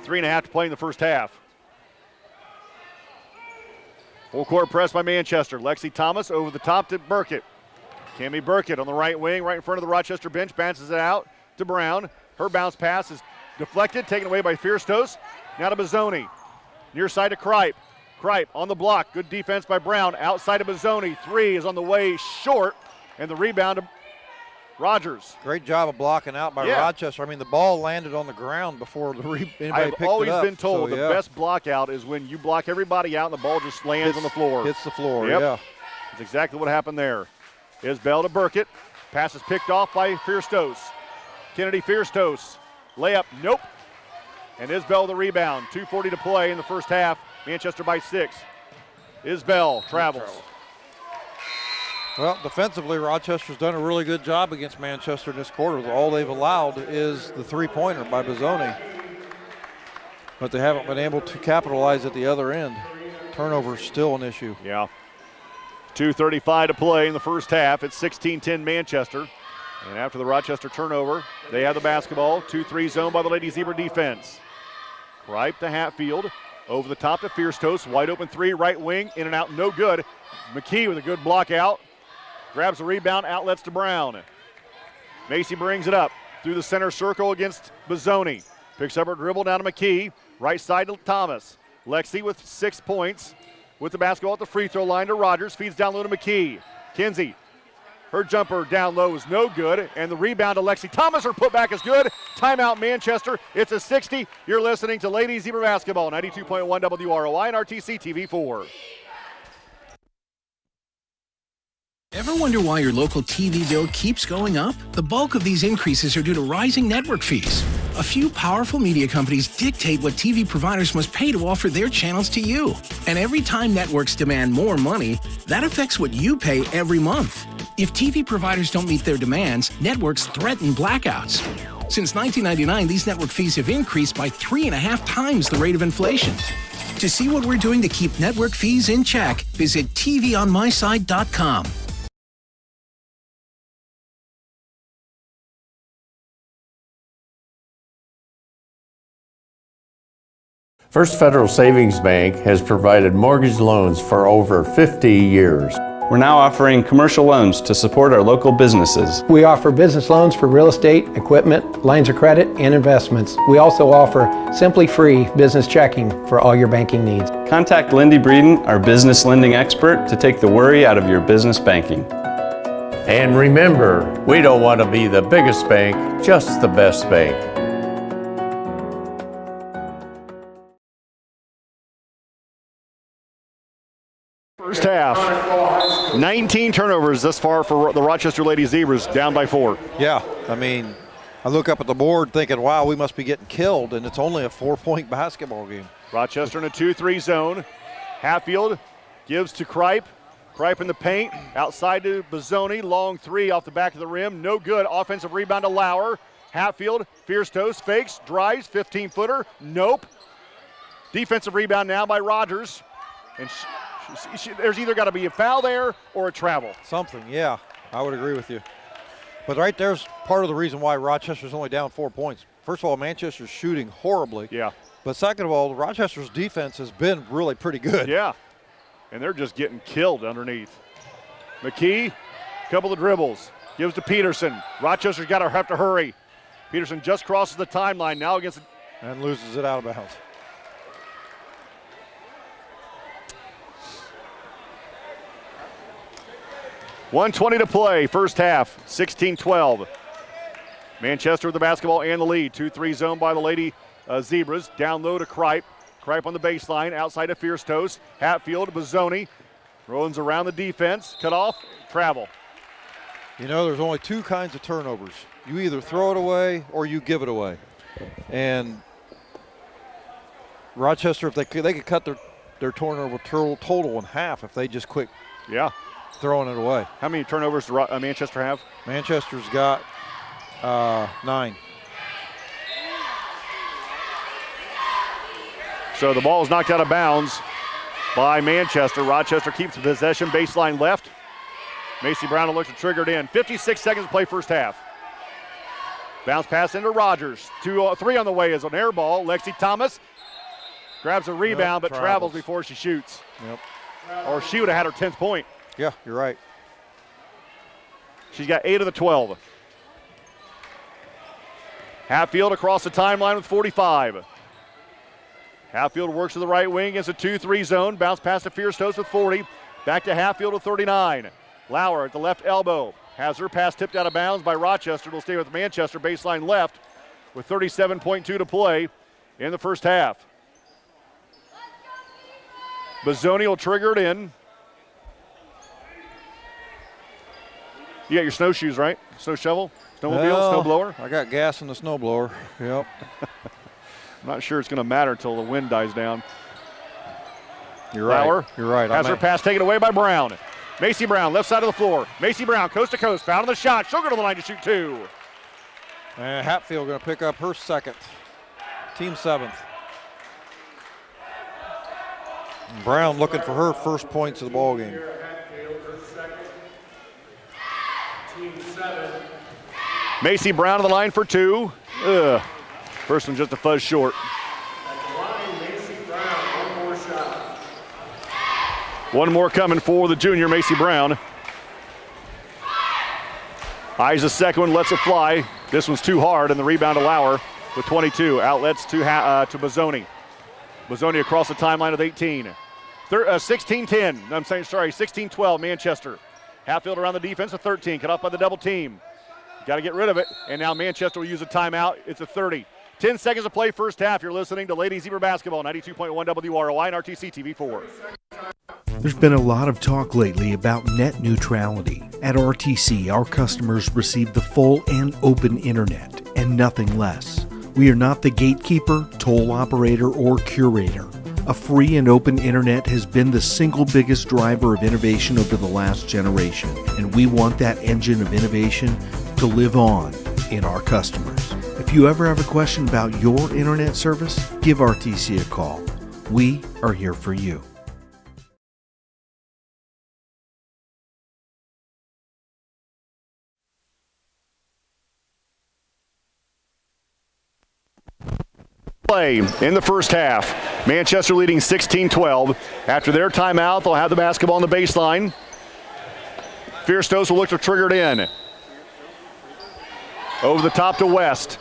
3.5 to play in the first half. Full court press by Manchester. Lexi Thomas over the top to Burkett. Cammie Burkett on the right wing, right in front of the Rochester bench, bounces it out to Brown. Her bounce pass is deflected, taken away by Fiersteos. Now to Bozzoni. Near side to Kripe. Kripe on the block. Good defense by Brown. Outside of Bozzoni. Three is on the way short, and the rebound to Rogers. Great job of blocking out by Rochester. I mean, the ball landed on the ground before anybody picked it up. I've always been told the best block out is when you block everybody out and the ball just lands on the floor. Hits the floor, yeah. That's exactly what happened there. Isbell to Burkett. Pass is picked off by Fiersteos. Kennedy Fiersteos. Layup, nope. And Isbell the rebound. 2:40 to play in the first half. Manchester by 6. Isbell travels. Well, defensively, Rochester's done a really good job against Manchester in this quarter. All they've allowed is the three-pointer by Bozzoni. But they haven't been able to capitalize at the other end. Turnover's still an issue. Yeah. 2:35 to play in the first half. It's 16-10 Manchester. And after the Rochester turnover, they have the basketball. 2-3 zone by the Lady Zebra defense. Kripe to Hatfield. Over the top to Fiersteos. Wide open three, right wing. In and out, no good. McKee with a good block out. Grabs the rebound, outlets to Brown. Macy brings it up through the center circle against Bozzoni. Picks up her dribble down to McKee. Right side to Thomas. Lexi with 6 points. With the basketball at the free throw line to Rogers. Feeds down low to McKee. Kinsey. Her jumper down low is no good. And the rebound to Lexi Thomas. Her putback is good. Timeout Manchester. It's a 60. You're listening to Lady Zebra Basketball. 92.1 WROI and RTC TV4. Ever wonder why your local TV bill keeps going up? The bulk of these increases are due to rising network fees. A few powerful media companies dictate what TV providers must pay to offer their channels to you. And every time networks demand more money, that affects what you pay every month. If TV providers don't meet their demands, networks threaten blackouts. Since 1999, these network fees have increased by 3.5 times the rate of inflation. To see what we're doing to keep network fees in check, visit tvonmyside.com. First Federal Savings Bank has provided mortgage loans for over 50 years. We're now offering commercial loans to support our local businesses. We offer business loans for real estate, equipment, lines of credit, and investments. We also offer Simply Free business checking for all your banking needs. Contact Lindy Breeden, our business lending expert, to take the worry out of your business banking. And remember, we don't want to be the biggest bank, just the best bank. First half, 19 turnovers thus far for the Rochester Lady Zebras, down by 4. Yeah, I mean, I look up at the board thinking, wow, we must be getting killed, and it's only a 4-point basketball game. Rochester in a 2-3 zone. Hatfield gives to Kripe. Kripe in the paint, outside to Bozzoni. Long three off the back of the rim, no good. Offensive rebound to Lauer. Hatfield, Fiersteos, fakes, drives, 15-footer, nope. Defensive rebound now by Rogers. And there's either got to be a foul there or a travel. Something, yeah, I would agree with you. But right there's part of the reason why Rochester's only down 4 points. First of all, Manchester's shooting horribly. Yeah. But second of all, Rochester's defense has been really pretty good. Yeah, and they're just getting killed underneath. McKee, couple of dribbles, gives to Peterson. Rochester's got to have to hurry. Peterson just crosses the timeline now against. And loses it out of bounds. 1:20 to play, first half, 16-12. Manchester with the basketball and the lead. 2-3 zone by the Lady Zebras. Down low to Kripe. Kripe on the baseline, outside of Fierce Toast. Hatfield, Bozzoni. Runs around the defense, cut off, travel. You know, there's only two kinds of turnovers. You either throw it away or you give it away. And Rochester, if they could cut their turnover total in half if they just quit throwing it away. How many turnovers does Manchester have? Manchester's got 9. So the ball is knocked out of bounds by Manchester. Rochester keeps possession, baseline left. Macy Brown looks to trigger it in. 56 seconds to play first half. Bounce pass into Rogers. 2-3 on the way is an air ball. Lexi Thomas grabs a rebound, but travels before she shoots. Yep. Or she would have had her 10th point. Yeah, you're right. She's got 8 of the 12. Hatfield across the timeline with 45. Hatfield works to the right wing against a 2-3 zone. Bounce pass to Fierce Toast with 40. Back to Hatfield with 39. Lauer at the left elbow. Has her pass tipped out of bounds by Rochester. It'll stay with Manchester, baseline left, with 37.2 to play in the first half. Bozzoni will trigger it in. You got your snowshoes, right? Snow shovel? Snowmobile? Snow blower? I got gas in the snow blower. Yep. I'm not sure it's going to matter until the wind dies down. You're right. Lauer You're right. has her pass taken away by Brown. Macy Brown, left side of the floor. Macy Brown, coast to coast, found on the shot. She'll go to the line to shoot 2. And Hatfield going to pick up her second. Team 7th. Brown looking for her first points of the ball game. Macy Brown on the line for 2. First one just a fuzz short. One more coming for the junior, Macy Brown. Eyes the second one, lets it fly. This one's too hard, and the rebound to Lauer with 22. Outlets to Bozzoni. Bozzoni across the timeline with 18. 16-10. I'm saying, sorry, 16-12, Manchester. Hatfield around the defense with 13. Cut off by the double team. Got to get rid of it, and now Manchester will use a timeout. It's a 30. 10 seconds to play first half. You're listening to Lady Zebra Basketball, 92.1 WROI and RTC TV4. There's been a lot of talk lately about net neutrality. At RTC, our customers receive the full and open internet and nothing less. We are not the gatekeeper, toll operator, or curator. A free and open internet has been the single biggest driver of innovation over the last generation, and we want that engine of innovation to live on in our customers. If you ever have a question about your internet service, give RTC a call. We are here for you. Play in the first half. Manchester leading 16-12. After their timeout, they'll have the basketball on the baseline. Fierce Toast will look to trigger it in. Over the top to West.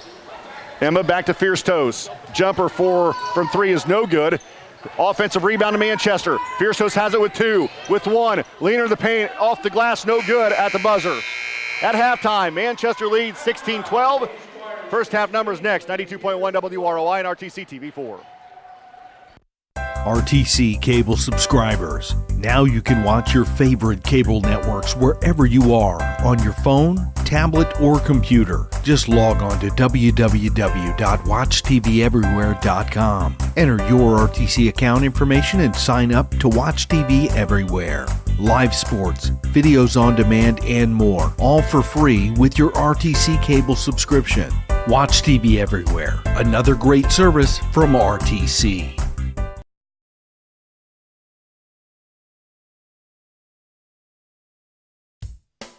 Emma back to Fierce Toast. Jumper from 3 is no good. Offensive rebound to Manchester. Fierce Toast has it with 2, with 1. Leaner in the paint, off the glass, no good at the buzzer. At halftime, Manchester leads 16-12. First half numbers next, 92.1 WROI and RTC TV4. RTC cable subscribers. Now you can watch your favorite cable networks wherever you are, on your phone, tablet, or computer. Just log on to www.watchtveverywhere.com. Enter your RTC account information and sign up to watch TV everywhere. Live sports, videos on demand, and more, all for free with your RTC cable subscription. Watch TV everywhere. Another great service from RTC.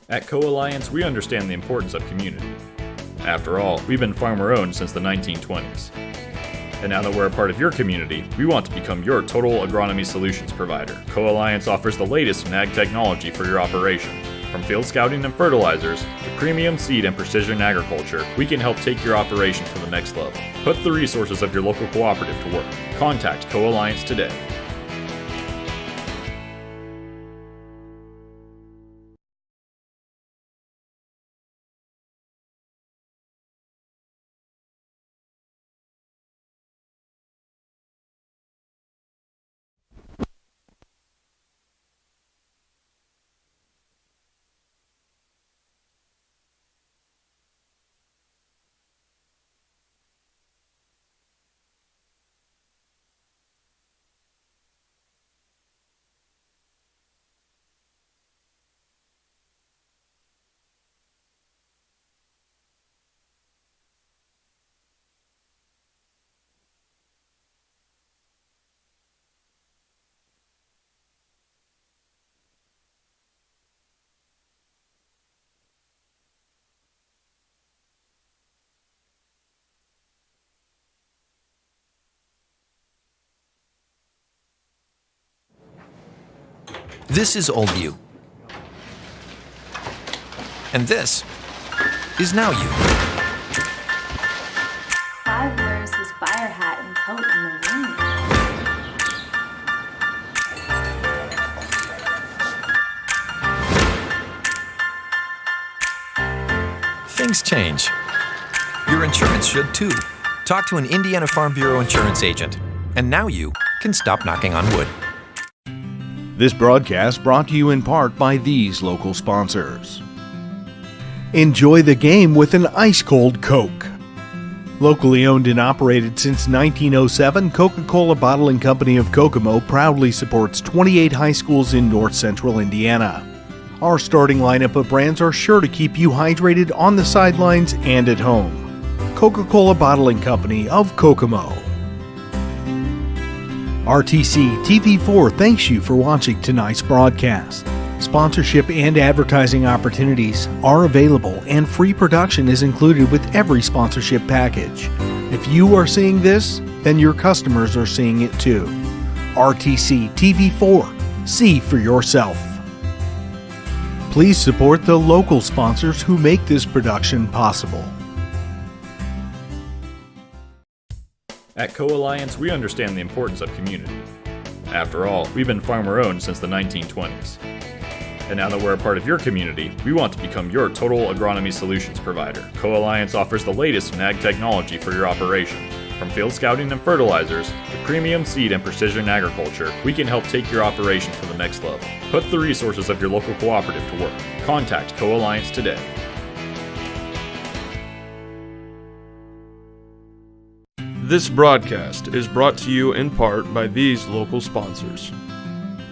At Co-Alliance, we understand the importance of community. After all, we've been farmer-owned since the 1920s. And now that we're a part of your community, we want to become your total agronomy solutions provider. Co-Alliance offers the latest in ag technology for your operation. From field scouting and fertilizers to premium seed and precision agriculture, we can help take your operation to the next level. Put the resources of your local cooperative to work. Contact Co-Alliance today. This is old you. And this is now you. Clive wears his fire hat and coat in the wind. Things change. Your insurance should too. Talk to an Indiana Farm Bureau insurance agent. And now you can stop knocking on wood. This broadcast brought to you in part by these local sponsors. Enjoy the game with an ice-cold Coke. Locally owned and operated since 1907, Coca-Cola Bottling Company of Kokomo proudly supports 28 high schools in north central Indiana. Our starting lineup of brands are sure to keep you hydrated on the sidelines and at home. Coca-Cola Bottling Company of Kokomo. RTC TV4 thanks you for watching tonight's broadcast. Sponsorship and advertising opportunities are available, and free production is included with every sponsorship package. If you are seeing this, then your customers are seeing it too. RTC TV4. See for yourself. Please support the local sponsors who make this production possible. At Co-Alliance, we understand the importance of community. After all, we've been farmer-owned since the 1920s. And now that we're a part of your community, we want to become your total agronomy solutions provider. Co-Alliance offers the latest in ag technology for your operation. From field scouting and fertilizers to premium seed and precision agriculture, we can help take your operation to the next level. Put the resources of your local cooperative to work. Contact Co-Alliance today. This broadcast is brought to you in part by these local sponsors.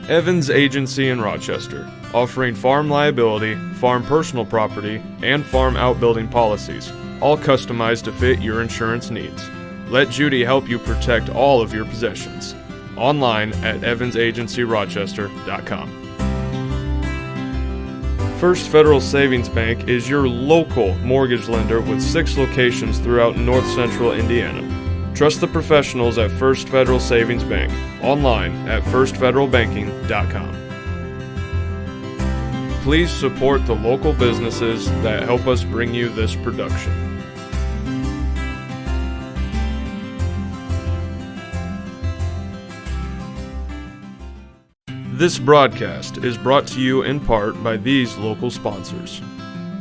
Evans Agency in Rochester, offering farm liability, farm personal property, and farm outbuilding policies, all customized to fit your insurance needs. Let Judy help you protect all of your possessions. Online at evansagencyrochester.com. First Federal Savings Bank is your local mortgage lender with 6 locations throughout north central Indiana. Trust the professionals at First Federal Savings Bank. Online at firstfederalbanking.com. Please support the local businesses that help us bring you this production. This broadcast is brought to you in part by these local sponsors.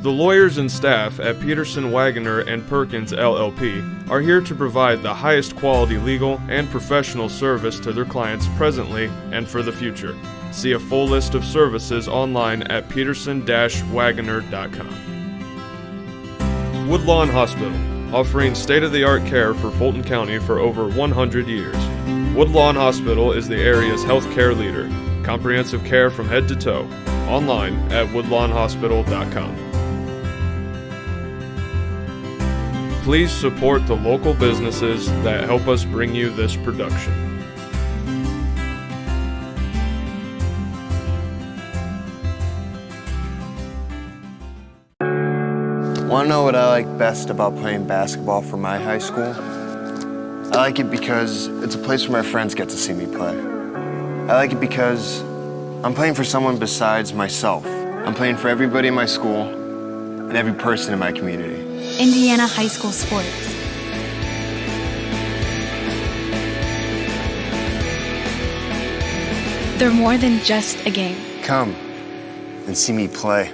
The lawyers and staff at Peterson, Wagoner & Perkins LLP are here to provide the highest quality legal and professional service to their clients presently and for the future. See a full list of services online at peterson-wagoner.com. Woodlawn Hospital, offering state-of-the-art care for Fulton County for over 100 years. Woodlawn Hospital is the area's healthcare leader. Comprehensive care from head to toe. Online at woodlawnhospital.com. Please support the local businesses that help us bring you this production. Want to know what I like best about playing basketball for my high school? I like it because it's a place where my friends get to see me play. I like it because I'm playing for someone besides myself. I'm playing for everybody in my school and every person in my community. Indiana high school sports. They're more than just a game. Come and see me play.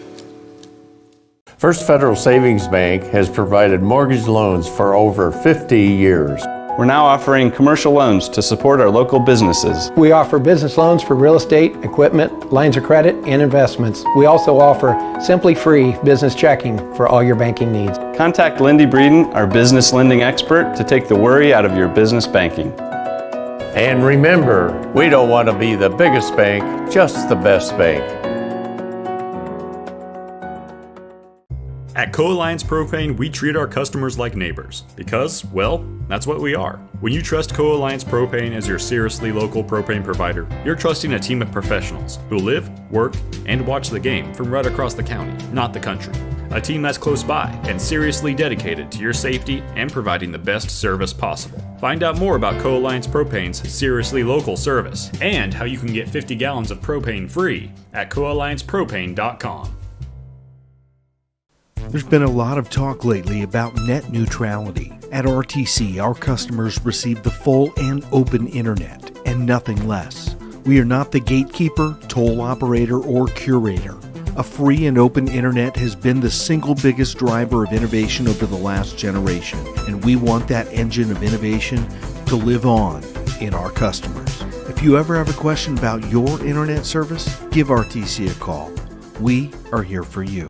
First Federal Savings Bank has provided mortgage loans for over 50 years. We're now offering commercial loans to support our local businesses. We offer business loans for real estate, equipment, lines of credit, and investments. We also offer Simply Free business checking for all your banking needs. Contact Lindy Breeden, our business lending expert, to take the worry out of your business banking. And remember, we don't want to be the biggest bank, just the best bank. At Co-Alliance Propane, we treat our customers like neighbors because, well, that's what we are. When you trust Co-Alliance Propane as your seriously local propane provider, you're trusting a team of professionals who live, work, and watch the game from right across the county, not the country. A team that's close by and seriously dedicated to your safety and providing the best service possible. Find out more about Co-Alliance Propane's seriously local service and how you can get 50 gallons of propane free at coalliancepropane.com. There's been a lot of talk lately about net neutrality. At RTC, our customers receive the full and open internet and nothing less. We are not the gatekeeper, toll operator, or curator. A free and open internet has been the single biggest driver of innovation over the last generation, and we want that engine of innovation to live on in our customers. If you ever have a question about your internet service, give RTC a call. We are here for you.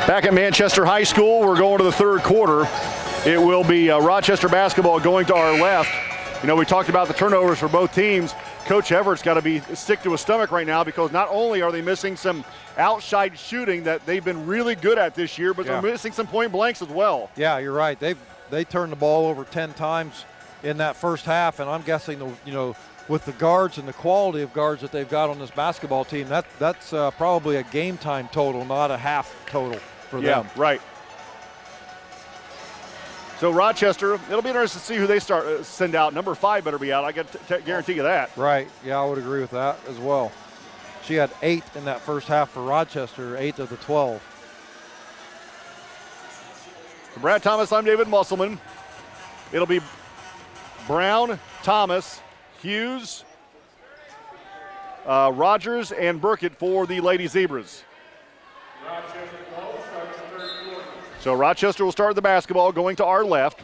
Back at Manchester High School, we're going to the third quarter. It will be Rochester basketball going to our left. You know, we talked about the turnovers for both teams. Coach Everett's got to be sick to his stomach right now because not only are they missing some outside shooting that they've been really good at this year, but they're missing some point blanks as well. Yeah, you're right. They turned the ball over 10 times in that first half, and I'm guessing with the guards and the quality of guards that they've got on this basketball team, that's probably a game time total, not a half total for them. Yeah, right. So Rochester, it'll be interesting to see who they send out. Number 5 better be out. I can guarantee you that. Right. Yeah, I would agree with that as well. She had 8 in that first half for Rochester, 8 of the 12. For Brad Thomas, I'm David Musselman. It'll be Brown, Thomas, Hughes, Rogers, and Burkett for the Lady Zebras. So Rochester will start the basketball going to our left.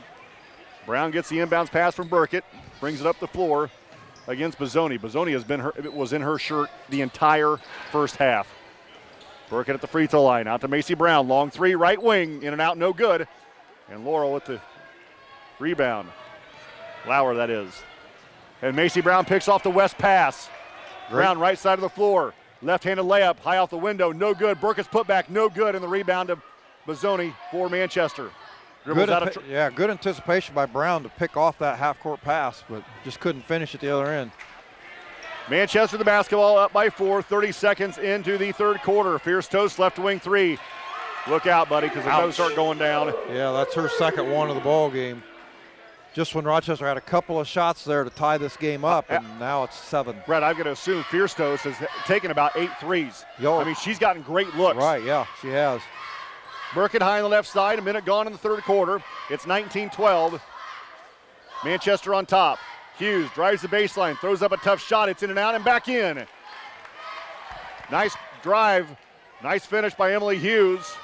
Brown gets the inbounds pass from Burkett, brings it up the floor against Bozzoni. Bozzoni was in her shirt the entire first half. Burkett at the free throw line, out to Macy Brown. Long three, right wing, in and out, no good. And Laurel with the rebound. Lauer, that is. And Macy Brown picks off the west pass. Brown right side of the floor. Left-handed layup, high off the window, no good. Burkett's put back, no good. And the rebound of Bozzoni for Manchester. Good anticipation by Brown to pick off that half-court pass, but just couldn't finish at the other end. Manchester the basketball up by 4, 30 seconds into the third quarter. Fierce Toast left wing 3. Look out, buddy, because the toes start going down. Yeah, that's her second one of the ball game. Just when Rochester had a couple of shots there to tie this game up, and now it's 7. Brett, I'm going to assume Fierce Toast has taken about 8 threes. I mean, she's gotten great looks. Right, yeah, she has. Burkett high on the left side, a minute gone in the third quarter. It's 19-12. Manchester on top. Hughes drives the baseline, throws up a tough shot. It's in and out and back in. Nice drive, nice finish by Emily Hughes.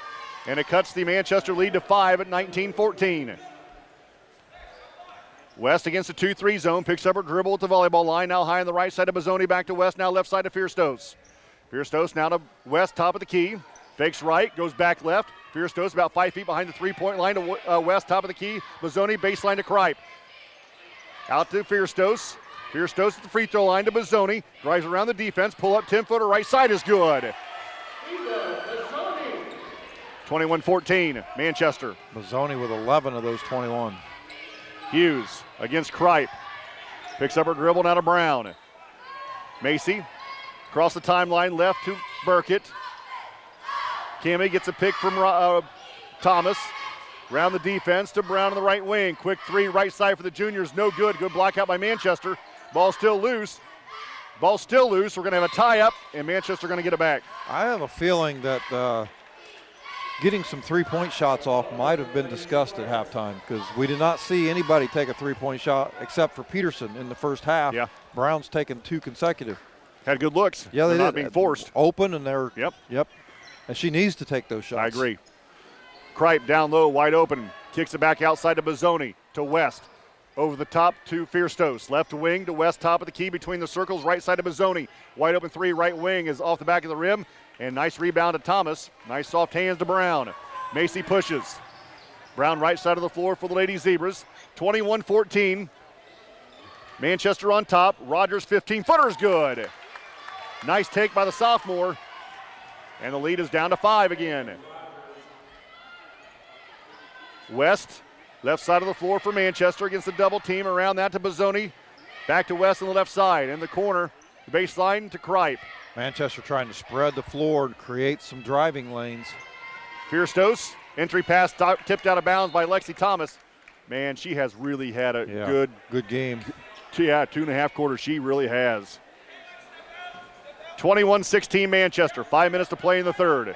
And it cuts the Manchester lead to 5 at 19-14. West against a 2-3 zone, picks up her dribble at the volleyball line. Now high on the right side of Bozzoni, back to West, now left side of Fierce Toast. Fierce now to West, top of the key. Fakes right, goes back left. Fierce about 5 feet behind the three-point line to West, top of the key. Bozzoni, baseline to Kripe. Out to Fierce at the free throw line to Bozzoni. Drives around the defense. Pull up 10-footer right side is good. 21-14, Manchester. Bozzoni with 11 of those 21. Hughes against Kripe. Picks up her dribble now to Brown. Macy across the timeline left to Burkett. Cammie gets a pick from Thomas. Round the defense to Brown on the right wing. Quick three right side for the juniors. No good. Good block out by Manchester. Ball still loose. We're going to have a tie-up, and Manchester going to get it back. I have a feeling that getting some three-point shots off might have been discussed at halftime because we did not see anybody take a three-point shot except for Peterson in the first half. Yeah. Brown's taken 2 consecutive. Had good looks. Yeah, they're not being forced. Open, and they're – Yep. And she needs to take those shots. I agree. Kripe down low, wide open. Kicks it back outside to Bozzoni, to West. Over the top to Fierce. Left wing to West, top of the key between the circles, right side to Bozzoni. Wide open three, right wing is off the back of the rim. And nice rebound to Thomas. Nice soft hands to Brown. Macy pushes. Brown right side of the floor for the Lady Zebras. 21-14. Manchester on top. Rogers 15-footer is good. Nice take by the sophomore. And the lead is down to 5 again. West, left side of the floor for Manchester against the double team. Around that to Bozzoni. Back to West on the left side. In the corner, baseline to Kripe. Manchester trying to spread the floor and create some driving lanes. Fierce, entry pass tipped out of bounds by Lexi Thomas. Man, she has really had a good game. 2.5 quarters. She really has. 21-16 Manchester. 5 minutes to play in the third.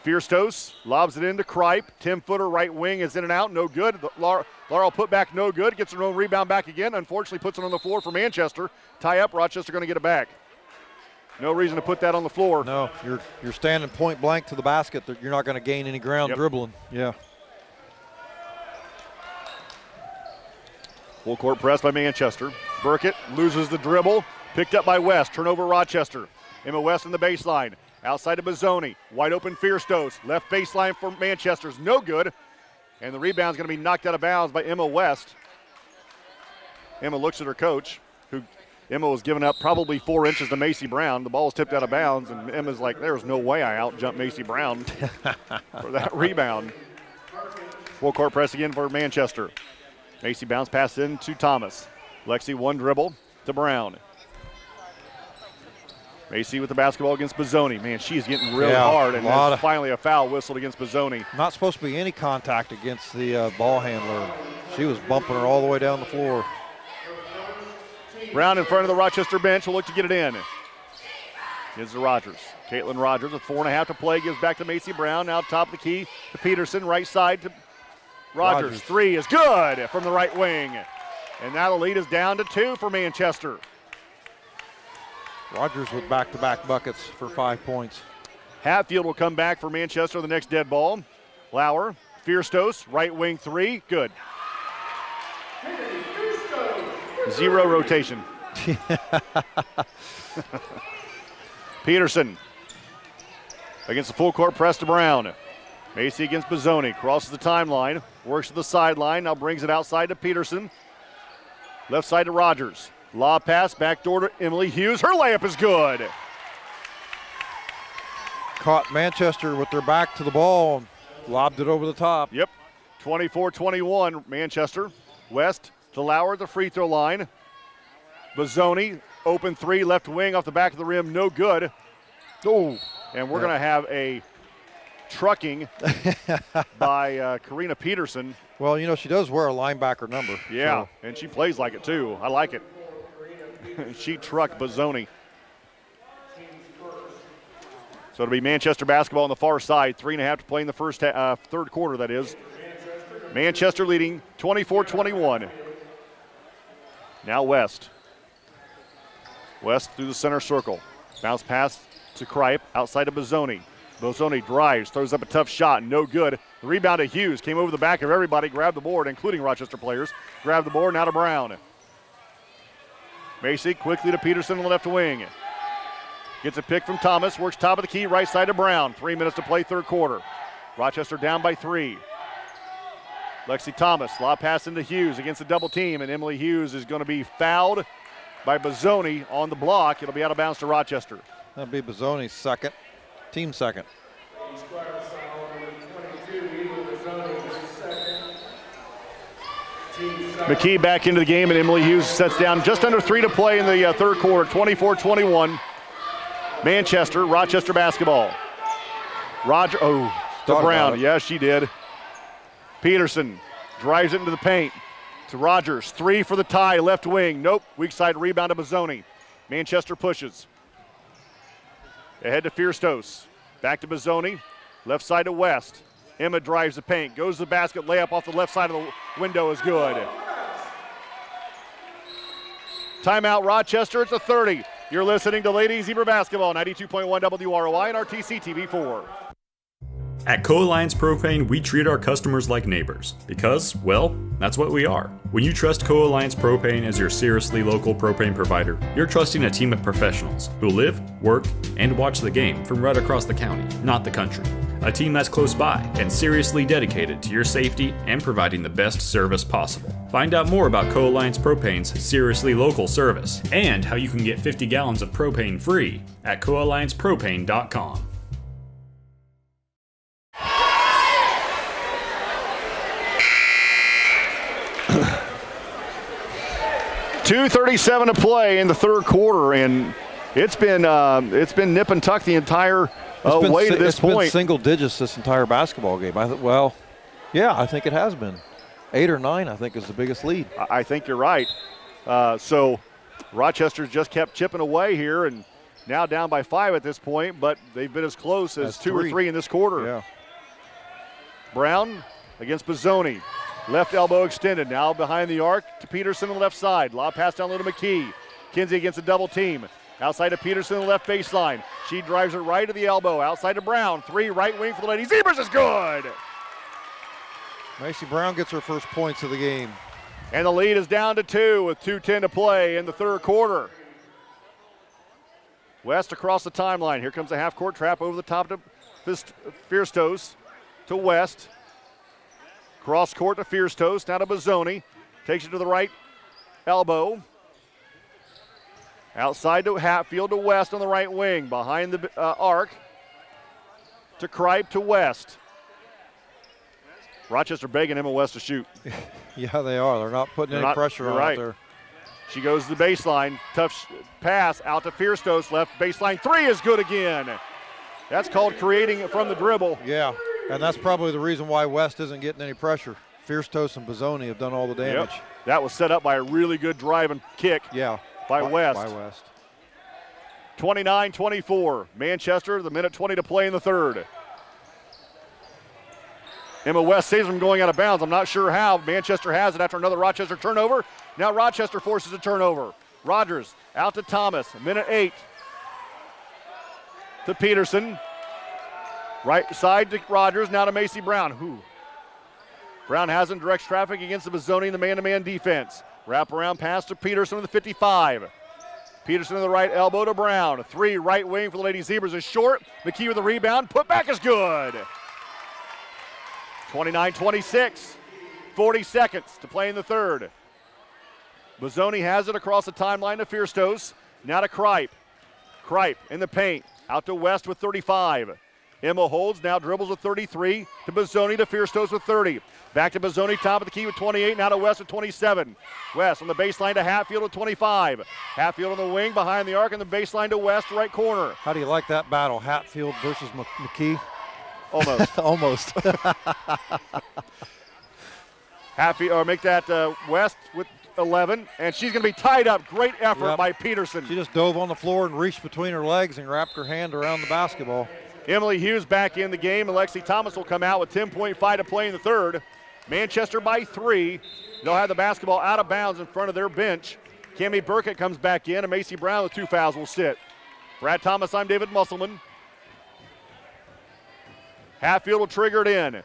Fierce lobs it into Kripe. 10-footer right wing is in and out. No good. Laurel put back no good. Gets her own rebound back again. Unfortunately puts it on the floor for Manchester. Tie up. Rochester going to get it back. No reason to put that on the floor. No, you're standing point blank to the basket. You're not going to gain any ground dribbling. Yeah. Full court press by Manchester. Burkett loses the dribble. Picked up by West. Turnover Rochester. Emma West in the baseline. Outside to Bozzoni. Wide open Fierce. Left baseline for Manchester's no good. And the rebound's going to be knocked out of bounds by Emma West. Emma looks at her coach, who Emma was giving up probably 4 inches to Macy Brown. The ball was tipped out of bounds, and Emma's like, there's no way I out-jumped Macy Brown for that rebound. Full court press again for Manchester. Macy bounce pass in to Thomas. Lexi one dribble to Brown. Macy with the basketball against Bozzoni. Man, she's getting really hard, and there's finally a foul whistled against Bozzoni. Not supposed to be any contact against the ball handler. She was bumping her all the way down the floor. Brown in front of the Rochester bench will look to get it in. Gives to Rogers. Caitlin Rogers with 4.5 to play. Gives back to Macy Brown. Now top of the key to Peterson. Right side to Rogers. Three is good from the right wing. And now the lead is down to 2 for Manchester. Rogers with back-to-back buckets for 5 points. Hatfield will come back for Manchester the next dead ball. Lauer, Fierce, right wing 3, good. 0 rotation. Peterson against the full court press to Brown. Macy against Bozzoni, crosses the timeline, works to the sideline, now brings it outside to Peterson. Left side to Rogers. Lob pass, backdoor to Emily Hughes. Her layup is good. Caught Manchester with their back to the ball, lobbed it over the top. Yep, 24-21 Manchester. West to Lauer at the free throw line. Bozzoni, open 3, left wing off the back of the rim, no good. Oh, and we're going to have a trucking by Karina Peterson. Well, you know, she does wear a linebacker number. Yeah, so. And she plays like it too. I like it. She trucked Bozzoni. So it'll be Manchester basketball on the far side. 3.5 to play in the third quarter, that is. Manchester leading 24-21. Now West. West through the center circle. Bounce pass to Kripe, outside to Bozzoni. Bozzoni drives, throws up a tough shot, no good. The rebound to Hughes, came over the back of everybody, grabbed the board, including Rochester players. Grabbed the board, now to Brown. Macy quickly to Peterson on the left wing. Gets a pick from Thomas, works top of the key, right side to Brown. 3 minutes to play, third quarter. Rochester down by 3. Lexi Thomas, lob pass into Hughes against the double team, and Emily Hughes is going to be fouled by Bozzoni on the block. It'll be out of bounds to Rochester. That'll be Bozzoni's second, team second. McKee back into the game, and Emily Hughes sets down just under 3 to play in the third quarter, 24-21. Manchester, Rochester basketball. To Brown. Yes, she did. Peterson drives it into the paint to Rogers. 3 for the tie, left wing. Nope. Weak side rebound to Bozzoni. Manchester pushes. Ahead to Fierstos. Back to Bozzoni. Left side to West. Emma drives the paint. Goes to the basket. Layup off the left side of the window is good. Timeout, Rochester. It's a 30. You're listening to Lady Zebra Basketball, 92.1 WROI and RTC TV4. At Co-Alliance Propane, we treat our customers like neighbors because, well, that's what we are. When you trust Co-Alliance Propane as your seriously local propane provider, you're trusting a team of professionals who live, work, and watch the game from right across the county, not the country. A team that's close by and seriously dedicated to your safety and providing the best service possible. Find out more about Co-Alliance Propane's seriously local service and how you can get 50 gallons of propane free at coalliancepropane.com. 2:37 to play in the third quarter, and it's been nip and tuck the entire way to this point. It's been single digits this entire basketball game. I think it has been. 8 or 9, I think, is the biggest lead. I think you're right. So Rochester's just kept chipping away here, and now down by 5 at this point, but they've been as close as 2 or 3 in this quarter. Yeah. Brown against Bozzoni. Left elbow extended, now behind the arc to Peterson on the left side. Lob pass down low to McKee. Kinsey against a double team. Outside to Peterson on the left baseline. She drives it right to the elbow. Outside to Brown. 3 right wing for the Lady Zebras is good. Macy Brown gets her first points of the game. And the lead is down to 2 with 2:10 to play in the third quarter. West across the timeline. Here comes a half-court trap over the top to Fierstos to West. Cross court to Fierstos, now to Bozzoni. Takes it to the right elbow. Outside to Hatfield to West on the right wing. Behind the arc to Kripe to West. Rochester begging Emma West to shoot. Yeah, they are. They're not putting any pressure on out there. She goes to the baseline. Tough pass out to Fierstos. Left baseline 3 is good again. That's called creating from the dribble. Yeah. And that's probably the reason why West isn't getting any pressure. Fierstos and Bozzoni have done all the damage. Yep. That was set up by a really good drive and kick by West. 29-24. Manchester, the minute 20 to play in the third. Emma West saves them going out of bounds. I'm not sure how. Manchester has it after another Rochester turnover. Now Rochester forces a turnover. Rogers out to Thomas. Minute 8 to Peterson. Right side to Rogers, now to Macy Brown. Brown has in direct traffic against the Bozzoni in the man-to-man defense. Wrap around pass to Peterson with the 55. Peterson to the right elbow to Brown. 3 right wing for the Lady Zebras is short. McKee with the rebound. Put back is good. 29-26. 40 seconds to play in the third. Bozzoni has it across the timeline to Fierstos. Now to Kripe. Kripe in the paint. Out to West with 35. Emma holds, now dribbles with 33 to Bozzoni to Fierstos with 30. Back to Bozzoni, top of the key with 28, now to West with 27. West on the baseline to Hatfield with 25. Hatfield on the wing, behind the arc, on the baseline to West, right corner. How do you like that battle, Hatfield versus McKee? Almost. Almost. Hatfield, make that West with 11, and she's going to be tied up. Great effort by Peterson. She just dove on the floor and reached between her legs and wrapped her hand around the basketball. Emily Hughes back in the game, and Lexi Thomas will come out with 10.5 to play in the third. Manchester by 3. They'll have the basketball out of bounds in front of their bench. Cammie Burkett comes back in, and Macy Brown with 2 fouls will sit. Brad Thomas, I'm David Musselman. Hatfield will trigger it in.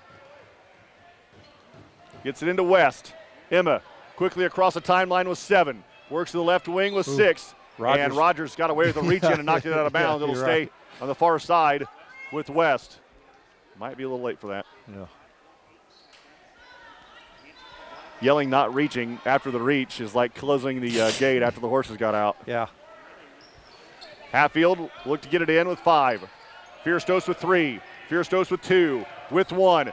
Gets it into West. Emma quickly across the timeline with 7. Works to the left wing with 6. And Rogers got away with a reach in and knocked it out of bounds. It'll stay on the far side with West. Might be a little late for that. Yeah. Yelling not reaching after the reach is like closing the gate after the horses got out. Yeah. Hatfield looked to get it in with 5. Fierce-Dose with 3. Fierce-Dose with 2. With 1.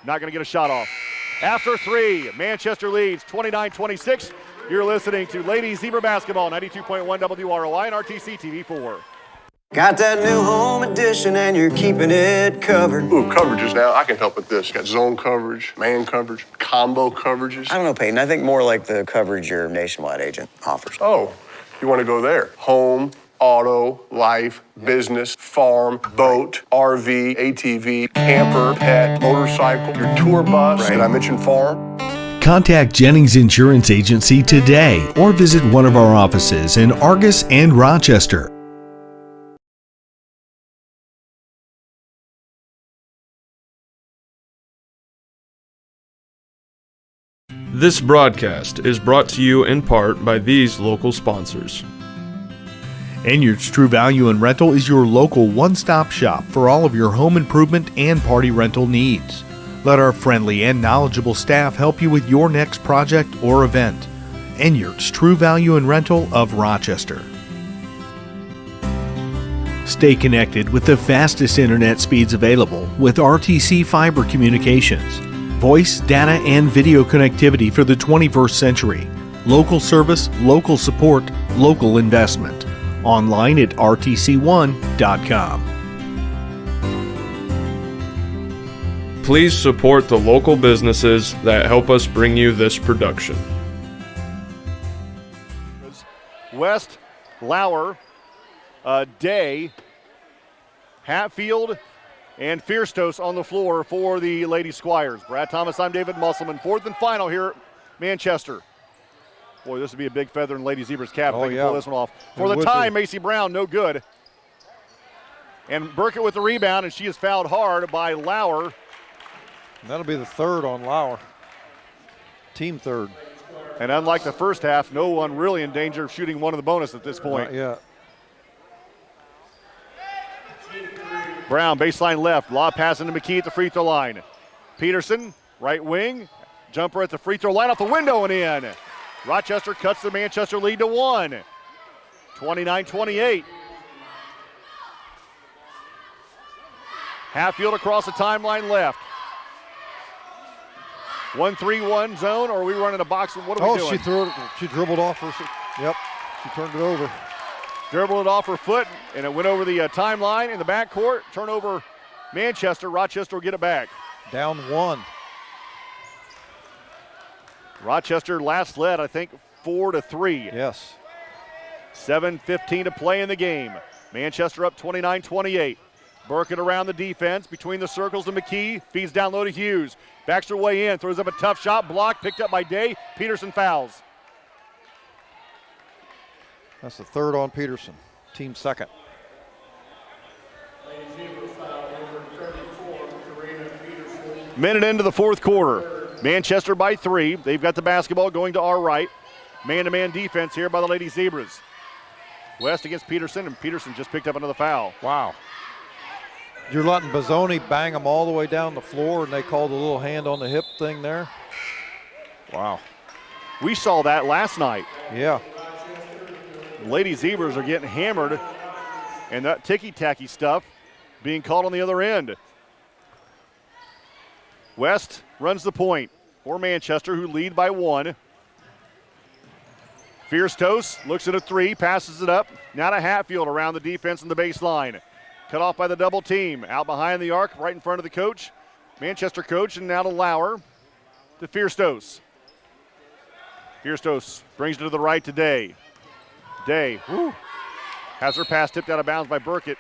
Not going to get a shot off. After 3, Manchester leads 29-26. You're listening to Ladies Zebra Basketball, 92.1 WROI and RTC TV4. Got that new home edition and you're keeping it covered. Ooh, coverages now. I can help with this. Got zone coverage, man coverage, combo coverages. I don't know, Peyton. I think more like the coverage your nationwide agent offers. Oh, you want to go there? Home, auto, life, business, farm, boat, RV, ATV, camper, pet, motorcycle, your tour bus. Right. Did I mention farm? Contact Jennings Insurance Agency today or visit one of our offices in Argus and Rochester. This broadcast is brought to you in part by these local sponsors. Enyards True Value and Rental is your local one-stop shop for all of your home improvement and party rental needs. Let our friendly and knowledgeable staff help you with your next project or event. Enyards True Value and Rental of Rochester. Stay connected with the fastest internet speeds available with RTC Fiber Communications. Voice, data, and video connectivity for the 21st century. Local service, local support, local investment. Online at rtc1.com. Please support the local businesses that help us bring you this production. West, Lauer, Day, Hatfield, and Fierce-Dose on the floor for the Lady Squires. Brad Thomas, I'm David Musselman. 4th and final here at Manchester. Boy, this would be a big feather in Lady Zebra's cap if they can pull this one off. For the time, Macy Brown, no good. And Burkett with the rebound, and she is fouled hard by Lauer. That'll be the 3rd on Lauer. Team 3rd. And unlike the first half, no one really in danger of shooting one of the bonus at this point. Not yet. Brown, baseline left. Lob pass into McKee at the free throw line. Peterson, right wing. Jumper at the free throw line off the window and in. Rochester cuts the Manchester lead to 1. 29-28. Hatfield across the timeline left. 1-3-1 zone, or are we running a box? What are we doing? She threw it. She dribbled off her. Yep, she turned it over. Dribbled it off her foot, and it went over the timeline in the backcourt. Turnover, Manchester. Rochester will get it back. Down 1. Rochester last led, I think, 4-3. Yes. 7:15 to play in the game. Manchester up 29-28. Burkett around the defense between the circles to McKee. Feeds down low to Hughes. Backs her way in. Throws up a tough shot. Blocked. Picked up by Day. Peterson fouls. That's the 3rd on Peterson. Team 2nd. Minute into the 4th quarter. Manchester by 3. They've got the basketball going to our right. Man-to-man defense here by the Lady Zebras. West against Peterson, and Peterson just picked up another foul. Wow. You're letting Bazzoni bang them all the way down the floor, and they called a little hand on the hip thing there. Wow. We saw that last night. Yeah. Lady Zebras are getting hammered, and that ticky-tacky stuff being called on the other end. West runs the point for Manchester, who lead by 1. Fierce-Dose looks at a 3, passes it up. Now to Hatfield around the defense in the baseline. Cut off by the double team. Out behind the arc, right in front of the coach. Manchester coach, and now to Lauer. To Fierce-Dose. Fierce-Dose brings it to the right to Day. Day has her pass tipped out of bounds by Burkett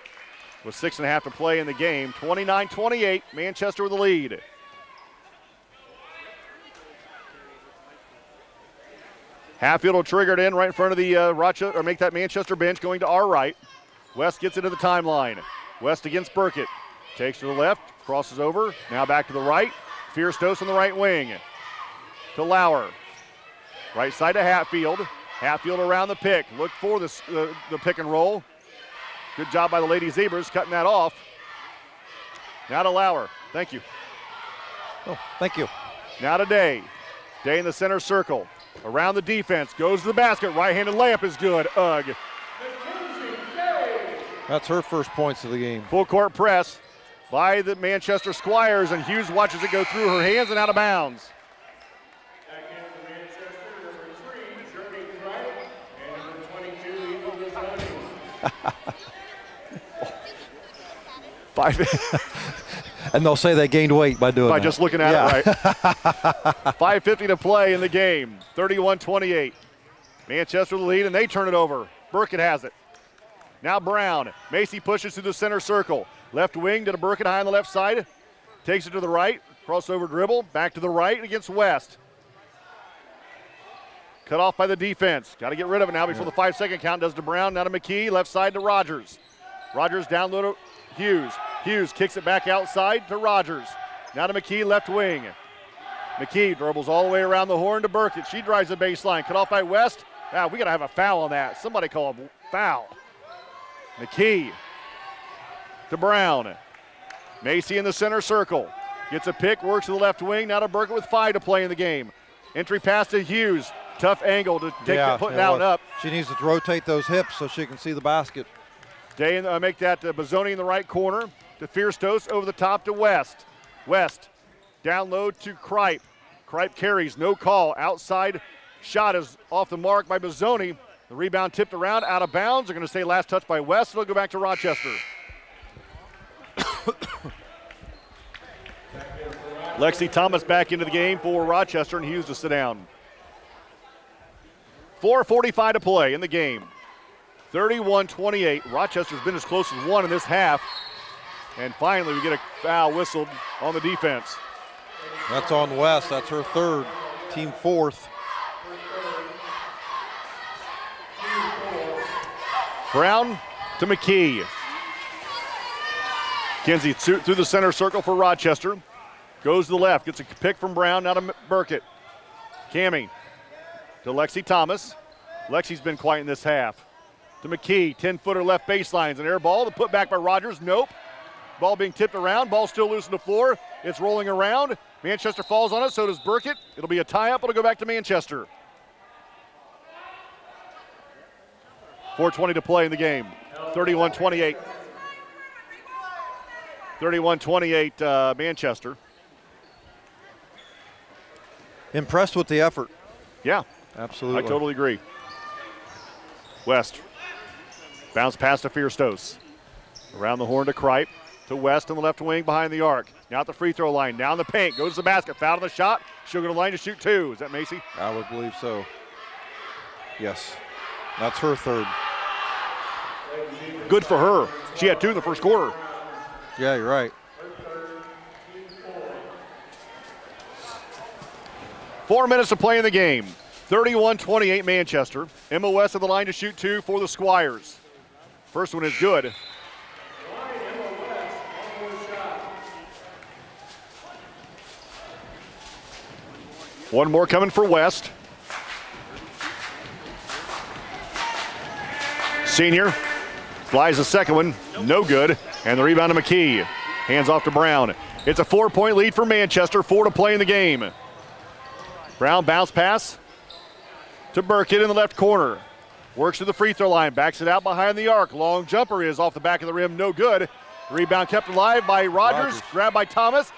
with 6.5 to play in the game. 29-28, Manchester with the lead. Hatfield will trigger it in right in front of the Rochester, or make that Manchester bench going to our right. West gets into the timeline. West against Burkett. Takes to the left, crosses over, now back to the right. Fierce-Dose on the right wing. To Lauer. Right side to Hatfield. Hatfield around the pick. Look for the pick and roll. Good job by the Lady Zebras cutting that off. Now to Lauer. Thank you. Oh, thank you. Now to Day. Day in the center circle. Around the defense. Goes to the basket. Right-handed layup is good. Ugh. That's her first points of the game. Full court press by the Manchester Squires, and Hughes watches it go through her hands and out of bounds. Back in for Manchester, number 3, Jeremy Wright, and number 22, Eagle Guzmani. 5 And they'll say they gained weight by doing by that. just looking at it, right? 5:50 to play in the game. 31-28. Manchester the lead, and they turn it over. Burkett has it. Now Brown. Macy pushes through the center circle. Left wing to Burkett high on the left side. Takes it to the right. Crossover dribble. Back to the right against West. Cut off by the defense. Got to get rid of it now before the 5-second count. Does to Brown. Now to McKee. Left side to Rogers. Rogers down low to Hughes. Hughes kicks it back outside to Rogers. Now to McKee, left wing. McKee dribbles all the way around the horn to Burkett. She drives the baseline. Cut off by West. Wow, we got to have a foul on that. Somebody call a foul. McKee to Brown. Macy in the center circle. Gets a pick, works to the left wing. Now to Burkett with 5 to play in the game. Entry pass to Hughes. Tough angle to take it, putting out and up. She needs to rotate those hips so she can see the basket. Day make that Bozzoni in the right corner to Fierstos, over the top to West. West down low to Kripe. Kripe carries, no call. Outside shot is off the mark by Bozzoni. The rebound tipped around, out of bounds. They're going to say last touch by West. It'll go back to Rochester. Lexi Thomas back into the game for Rochester, and Hughes to sit down. 4:45 to play in the game. 31-28. Rochester's been as close as 1 in this half. And finally, we get a foul whistled on the defense. That's on West. That's her 3rd, team 4th. Brown to McKee. Kinsey through the center circle for Rochester. Goes to the left, gets a pick from Brown, now to Burkett. Cammie to Lexi Thomas. Lexi's been quiet in this half. To McKee, 10-footer left baseline. An air ball, the put back by Rogers, nope. Ball being tipped around, ball still loose on the floor. It's rolling around. Manchester falls on it, so does Burkett. It'll be a tie-up, it'll go back to Manchester. 4:20 to play in the game. 31-28. 31-28 Manchester. Impressed with the effort. Yeah. Absolutely. I totally agree. West. Bounce pass to Fierstos. Around the horn to Kripe. To West on the left wing behind the arc. Now at the free throw line. Down the paint. Goes to the basket. Foul on the shot. She'll go to the line to shoot 2. Is that Macy? I would believe so. Yes. That's her 3rd. Good for her. She had 2 in the first quarter. Yeah, you're right. 4 minutes to play in the game. 31-28 Manchester. Emma West at the line to shoot 2 for the Squires. First one is good. One more coming for West. Senior flies the second one, no good. And the rebound to McKee. Hands off to Brown. It's a 4-point lead for Manchester, 4 to play in the game. Brown bounce pass to Burkett in the left corner. Works to the free throw line, backs it out behind the arc. Long jumper is off the back of the rim, no good. Rebound kept alive by Rogers. Grabbed by Thomas.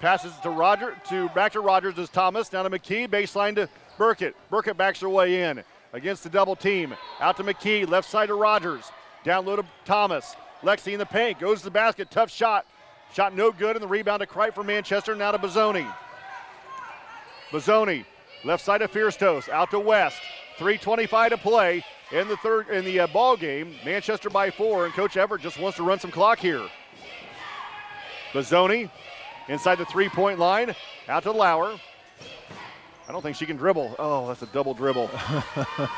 Passes to back to Rogers as Thomas. Down to McKee, baseline to Burkett. Burkett backs her way in against the double team. Out to McKee, left side to Rogers. Down low to Thomas. Lexi in the paint, goes to the basket, tough shot. Shot no good, and the rebound to Kripe for Manchester, now to Bozzoni. Bozzoni, left side to Fierstos, out to West. 3:25 to play in the ball game. Manchester by 4, and Coach Everett just wants to run some clock here. Bozzoni inside the 3-point line, out to Lauer. I don't think she can dribble. Oh, that's a double dribble.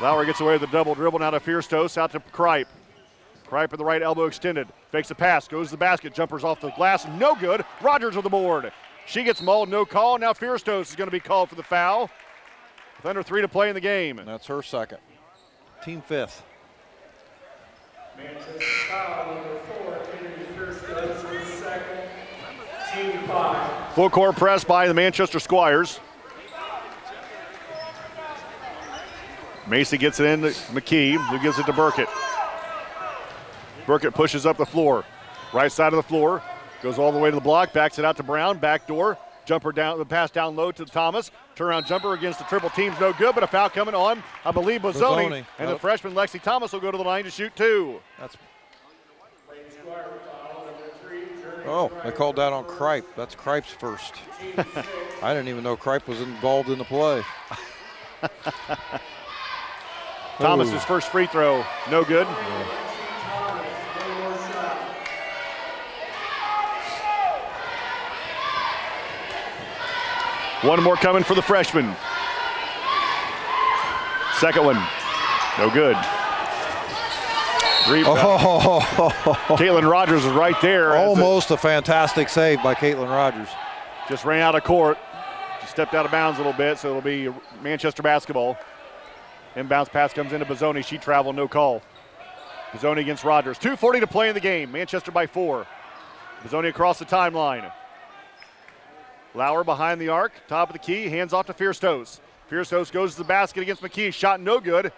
Lauer gets away with the double dribble, now to Fierstos, out to Kripe. Kripe with the right elbow extended, fakes a pass, goes to the basket, jumpers off the glass, no good. Rogers with the board. She gets mauled, no call. Now Fierstos is going to be called for the foul. I with under 3 to play in the game. And that's her second. Team fifth. Manchester foul number 4, Kennedy Fierce, second. Team 5. Full court press by the Manchester Squires. Macy gets it in to McKee, who gives it to Burkett. Burkett pushes up the floor. Right side of the floor. Goes all the way to the block, backs it out to Brown, back door. Jumper down, the pass down low to Thomas. Turnaround jumper against the triple team's no good, but a foul coming on, I believe, Bozzoni. And the freshman Lexi Thomas will go to the line to shoot 2. That's. Oh, they called that on Kripe. That's Kripe's first. I didn't even know Kripe was involved in the play. Thomas's first free throw, no good. Yeah. One more coming for the freshman. Second one, no good. Caitlin Rogers is right there. Almost a fantastic save by Caitlin Rogers. Just ran out of court. Just stepped out of bounds a little bit, so it'll be Manchester basketball. Inbounds pass comes into Bozzoni. She traveled, no call. Bozzoni against Rogers. 2:40 to play in the game. Manchester by 4. Bozzoni across the timeline. Lauer behind the arc, top of the key, hands off to Fierstos. Fierstos goes to the basket against McKee. Shot no good.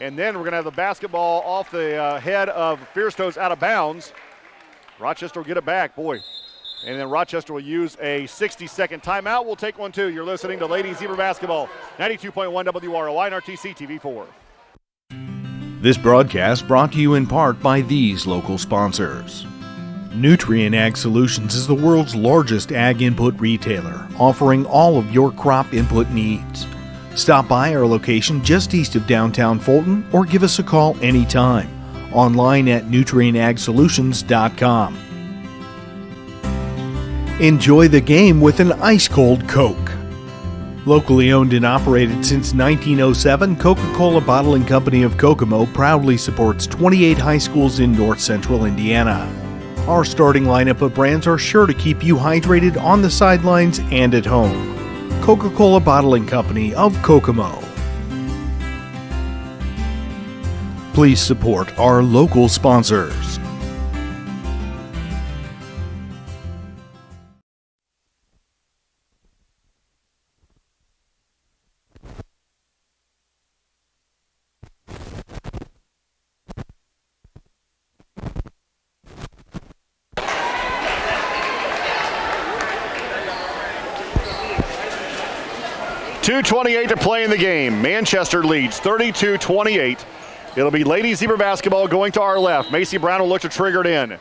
And then we're going to have the basketball off the head of Fierstos out of bounds. Rochester will get it back, boy. And then Rochester will use a 60-second timeout. We'll take one, too. You're listening to Ladies Zebra Basketball, 92.1 WROI and RTC TV4. This broadcast brought to you in part by these local sponsors. Nutrien Ag Solutions is the world's largest ag input retailer, offering all of your crop input needs. Stop by our location just east of downtown Fulton or give us a call anytime. Online at nutrienagsolutions.com. Enjoy the game with an ice-cold Coke. Locally owned and operated since 1907, Coca-Cola Bottling Company of Kokomo proudly supports 28 high schools in north central Indiana. Our starting lineup of brands are sure to keep you hydrated on the sidelines and at home. Coca-Cola Bottling Company of Kokomo. Please support our local sponsors. .228 to play in the game. Manchester leads 32-28. It'll be Lady Zebra basketball going to our left. Macy Brown will look to trigger it in.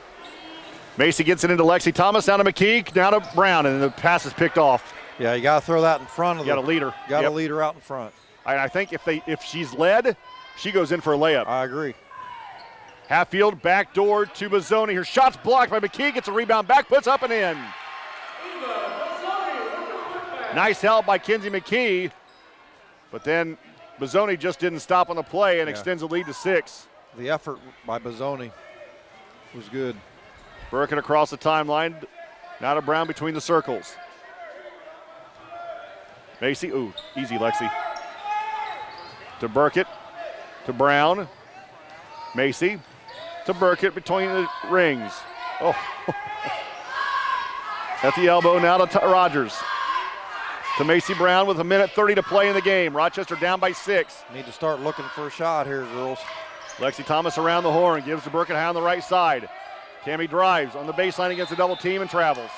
Macy gets it into Lexi Thomas, down to McKee, down to Brown, and the pass is picked off. Yeah, you got to throw that in front of You got to lead her. Got to lead her out in front. I think if she's led, she goes in for a layup. I agree. Half-field, back door to Bozzoni. Her shot's blocked by McKee, gets a rebound back, puts up and in. Nice help by Kinsey McKee, but then Bozzoni just didn't stop on the play and extends the lead to 6. The effort by Bozzoni was good. Burkett across the timeline, now to Brown between the circles. Macy, ooh, easy Lexi. To Burkett, to Brown. Macy, to Burkett between the rings. Oh, at the elbow now to Rogers. To Macy Brown with 1:30 to play in the game. Rochester down by 6. Need to start looking for a shot here, girls. Lexi Thomas around the horn, gives to Burkett high on the right side. Cammie drives on the baseline against a double team and travels.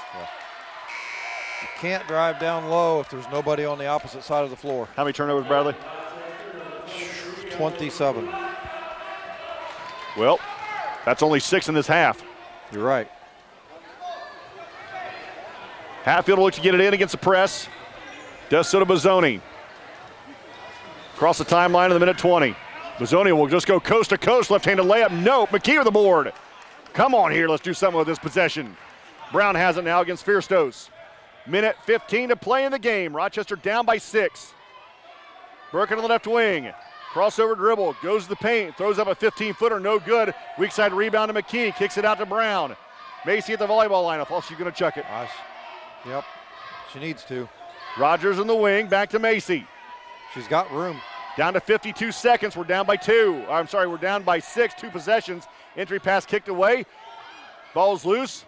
You can't drive down low if there's nobody on the opposite side of the floor. How many turnovers, Bradley? 27. Well, that's only 6 in this half. You're right. Hatfield will look to get it in against the press. Does so to Bozzoni. Across the timeline in the minute 20. Bozzoni will just go coast to coast, left-handed layup. No, McKee with the board. Come on here, let's do something with this possession. Brown has it now against Fierstos. Minute 15 to play in the game. Rochester down by 6. Burkett on the left wing. Crossover dribble, goes to the paint, throws up a 15-footer, no good. Weak side rebound to McKee, kicks it out to Brown. Macy at the volleyball line. Oh, she's gonna chuck it. Nice. Yep, she needs to. Rogers in the wing, back to Macy. She's got room. Down to 52 seconds. We're down by 2. I'm sorry, we're down by 6. 2 possessions. Entry pass kicked away. Ball's loose.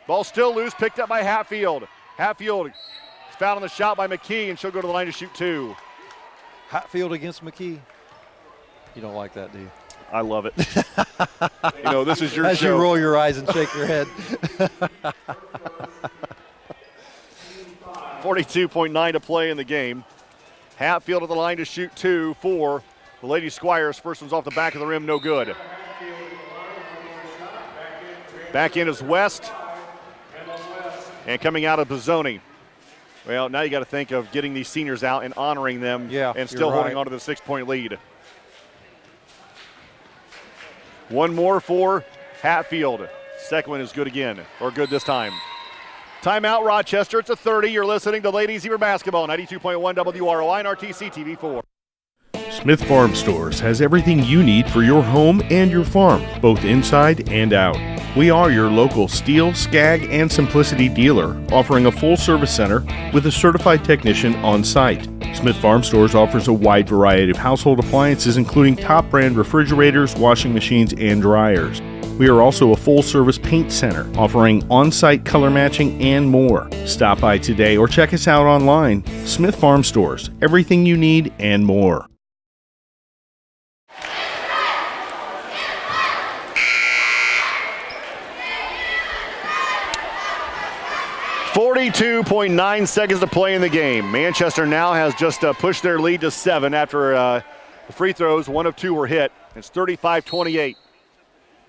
Ball's still loose. Picked up by Hatfield. Hatfield is fouled on the shot by McKee, and she'll go to the line to shoot 2. Hatfield against McKee. You don't like that, do you? I love it. You know, this is your As show. you roll your eyes and shake your head. 42.9 to play in the game. Hatfield at the line to shoot 2 for the Lady Squires. First one's off the back of the rim, no good. Back in is West. And coming out of Bozzoni. Well, now you got to think of getting these seniors out and honoring them, and still holding on to the 6-point lead. One more for Hatfield. Second one is good again, or good this time. Timeout, Rochester. It's a 30. You're listening to Ladies Zebra Basketball, 92.1 WROI and RTC TV4. Smith Farm Stores has everything you need for your home and your farm, both inside and out. We are your local Steel, Skag, and Simplicity dealer, offering a full-service center with a certified technician on site. Smith Farm Stores offers a wide variety of household appliances, including top-brand refrigerators, washing machines, and dryers. We are also a full-service paint center, offering on-site color matching and more. Stop by today or check us out online. Smith Farm Stores, everything you need and more. .9 seconds to play in the game. Manchester now has just pushed their lead to 7 after the free throws. 1 of 2 were hit. It's 35-28.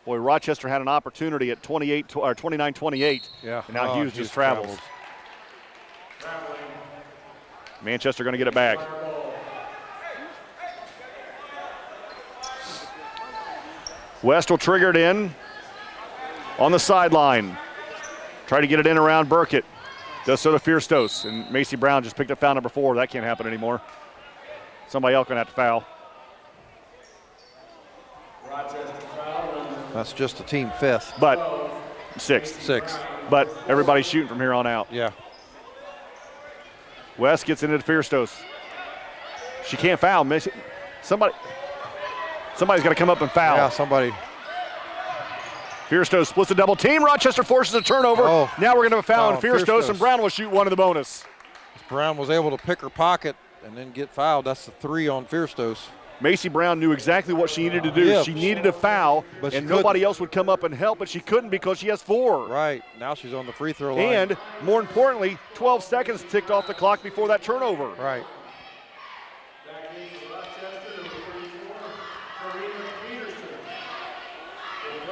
Boy, Rochester had an opportunity at 29-28. Yeah. And now Hughes just travels. Manchester going to get it back. West will trigger it in on the sideline. Try to get it in around Burkett. Does so to Fierstos. And Macy Brown just picked up foul number 4. That can't happen anymore. Somebody else going to have to foul. That's just a team 5th. But 6th. 6th. But everybody's shooting from here on out. Yeah. West gets into Fierstos. She can't foul. Somebody's got to come up and foul. Yeah, somebody. Fierstos splits a double team. Rochester forces a turnover. Oh, now we're going to have a foul on Fierstos, Fierstos. and Brown will shoot 1 in the bonus. Brown was able to pick her pocket and then get fouled. That's the 3 on Fierstos. Macy Brown knew exactly what she needed to do. Yeah. She needed a foul, and nobody else would come up and help, but she couldn't because she has 4. Right. Now she's on the free throw line. And, more importantly, 12 seconds ticked off the clock before that turnover. Right.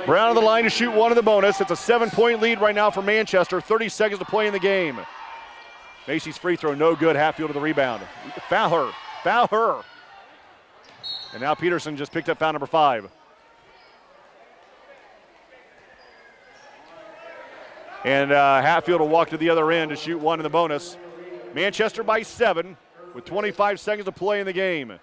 Brown on the line to shoot 1 in the bonus. It's a 7-point lead right now for Manchester. 30 seconds to play in the game. Macy's free throw, no good. Hatfield to the rebound. Foul her. Foul her. And now Peterson just picked up foul number 5. And Hatfield will walk to the other end to shoot 1 in the bonus. Manchester by 7 with 25 seconds to play in the game.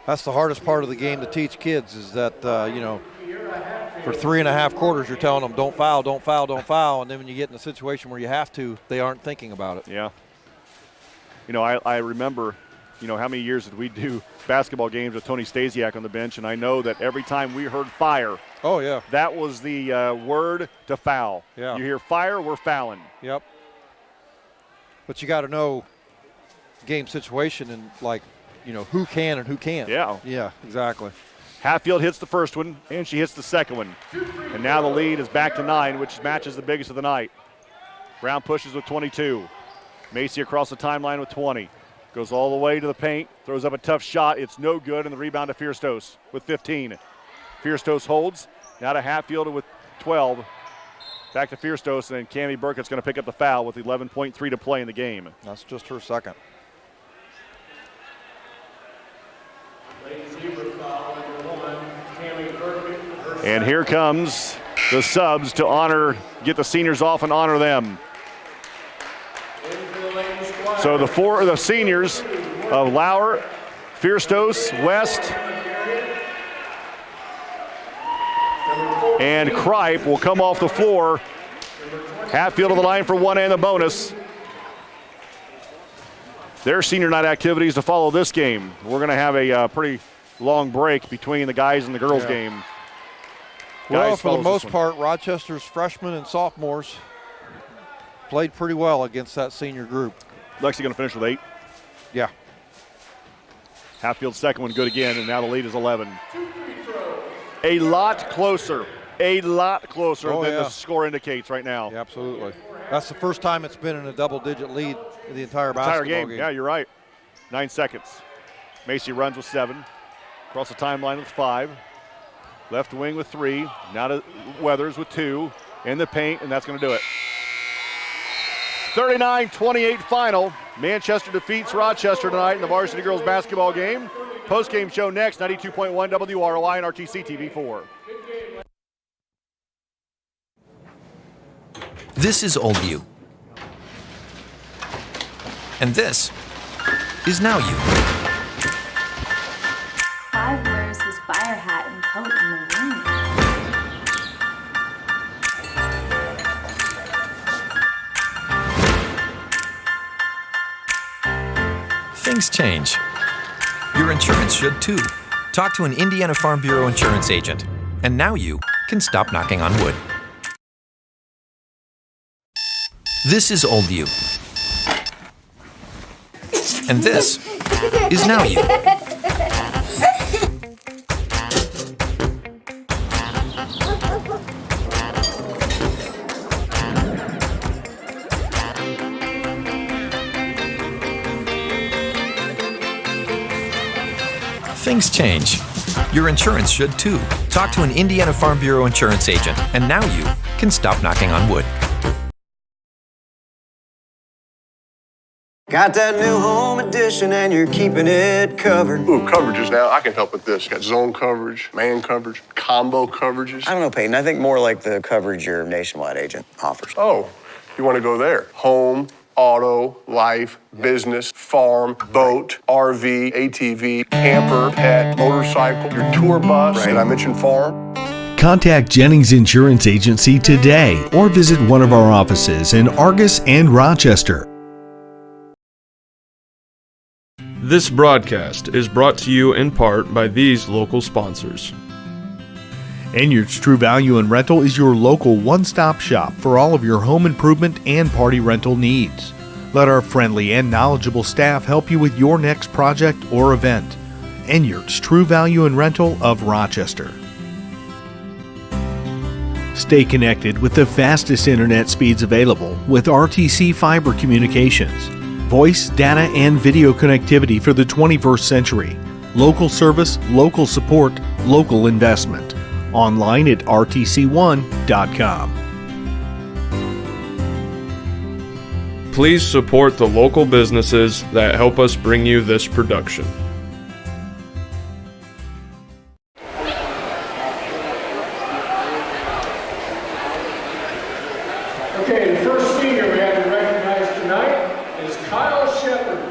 That's the hardest part of the game to teach kids is that, you know, for 3.5 quarters you're telling them don't foul, don't foul, don't foul. And then when you get in a situation where you have to, they aren't thinking about it. Yeah. You know, I remember, you know, how many years did we do basketball games with Tony Stasiak on the bench, and I know that every time we heard fire, oh yeah, that was the word to foul. Yeah. You hear fire, we're fouling. Yep. But you got to know game situation and, like, you know, who can and who can't. Yeah. Yeah, exactly. Hatfield hits the first one, and she hits the second one. And now the lead is back to 9, which matches the biggest of the night. Brown pushes with 22. Macy across the timeline with 20. Goes all the way to the paint, throws up a tough shot. It's no good, and the rebound to Fierstos with 15. Fierstos holds. Now to Hatfield with 12. Back to Fierstos, and then Cammie Burkett's going to pick up the foul with 11.3 to play in the game. That's just her second. And here comes the subs to get the seniors off and honor them. So the seniors of Lauer, Fierstos, West, and Kripe will come off the floor Hatfield to the line for one and the bonus. Their senior night activities to follow this game. We're going to have a pretty long break between the guys and the girls game. Well, Guys for the follows most this one. part, Rochester's freshmen and sophomores played pretty well against that senior group. Lexi going to finish with 8. Yeah. Hatfield's second one good again, and now the lead is 11. A lot closer than the score indicates right now. Yeah, absolutely. That's the first time it's been in a double-digit lead the entire basketball game. Yeah, you're right. 9 seconds. Macy runs with 7. Across the timeline with 5. Left wing with 3. Now to Weathers with 2. In the paint, and that's going to do it. 39-28 final. Manchester defeats Rochester tonight in the varsity girls basketball game. Post-game show next, 92.1 WROI and RTC TV4. This is Oldview. And this is Now You. 5 wears his fire hat and coat in the ring. Things change. Your insurance should too. Talk to an Indiana Farm Bureau insurance agent. And now you can stop knocking on wood. This is Oldview. And this is Now You. Things change. Your insurance should too. Talk to an Indiana Farm Bureau insurance agent. And now you can stop knocking on wood. Got that new home edition and you're keeping it covered. Ooh, coverages now. I can help with this. Got zone coverage, man coverage, combo coverages. I don't know, Peyton. I think more like the coverage your nationwide agent offers. Oh, you want to go there? Home, auto, life, business, farm, boat, RV, ATV, camper, pet, motorcycle, your tour bus. Did I mention farm? Contact Jennings Insurance Agency today or visit one of our offices in Argus and Rochester. This broadcast is brought to you in part by these local sponsors. Enyards True Value and Rental is your local one-stop shop for all of your home improvement and party rental needs. Let our friendly and knowledgeable staff help you with your next project or event. Enyards True Value and Rental of Rochester. Stay connected with the fastest internet speeds available with RTC Fiber Communications. Voice, data, and video connectivity for the 21st century. Local service, local support, local investment. Online at rtc1.com. Please support the local businesses that help us bring you this production. Okay, the first senior we have to recognize tonight is Kyle Shepard.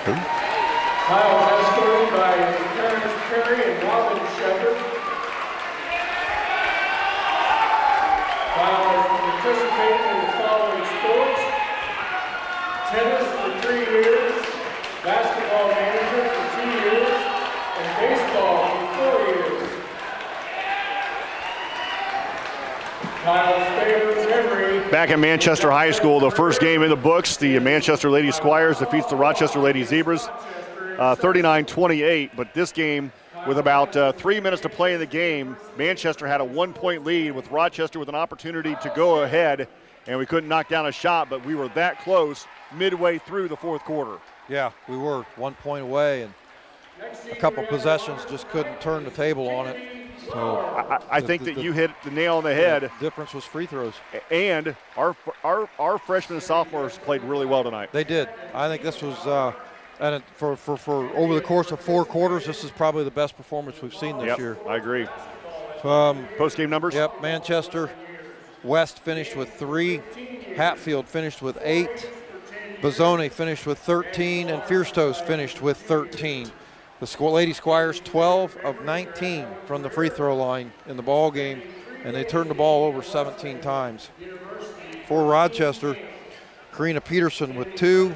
Kyle is escorted by his parents Perry and Robin Shepard. Kyle has participated in the following sports: tennis for 3 years, basketball manager for 2 years, and baseball for 4 years. Kyle's favorite memory. Back at Manchester High School, the first game in the books, the Manchester Lady Squires defeats the Rochester Lady Zebras 39-28. But this game, with about 3 minutes to play in the game, Manchester had a 1-point lead with Rochester with an opportunity to go ahead, and we couldn't knock down a shot, but we were that close midway through the fourth quarter. Yeah, we were 1 point away, and a couple possessions just couldn't turn the table on it. So I think that you hit the nail on the head. The difference was free throws. And our freshmen and sophomores played really well tonight. They did. I think this was, and for over the course of 4 quarters, this is probably the best performance we've seen this year. I agree. Post-game numbers? Yep, Manchester West finished with 3, Hatfield finished with 8, Bozzone finished with 13, and Fierstos finished with 13. The Lady Squires 12 of 19 from the free throw line in the ball game. and they turned the ball over 17 times. For Rochester, Karina Peterson with 2,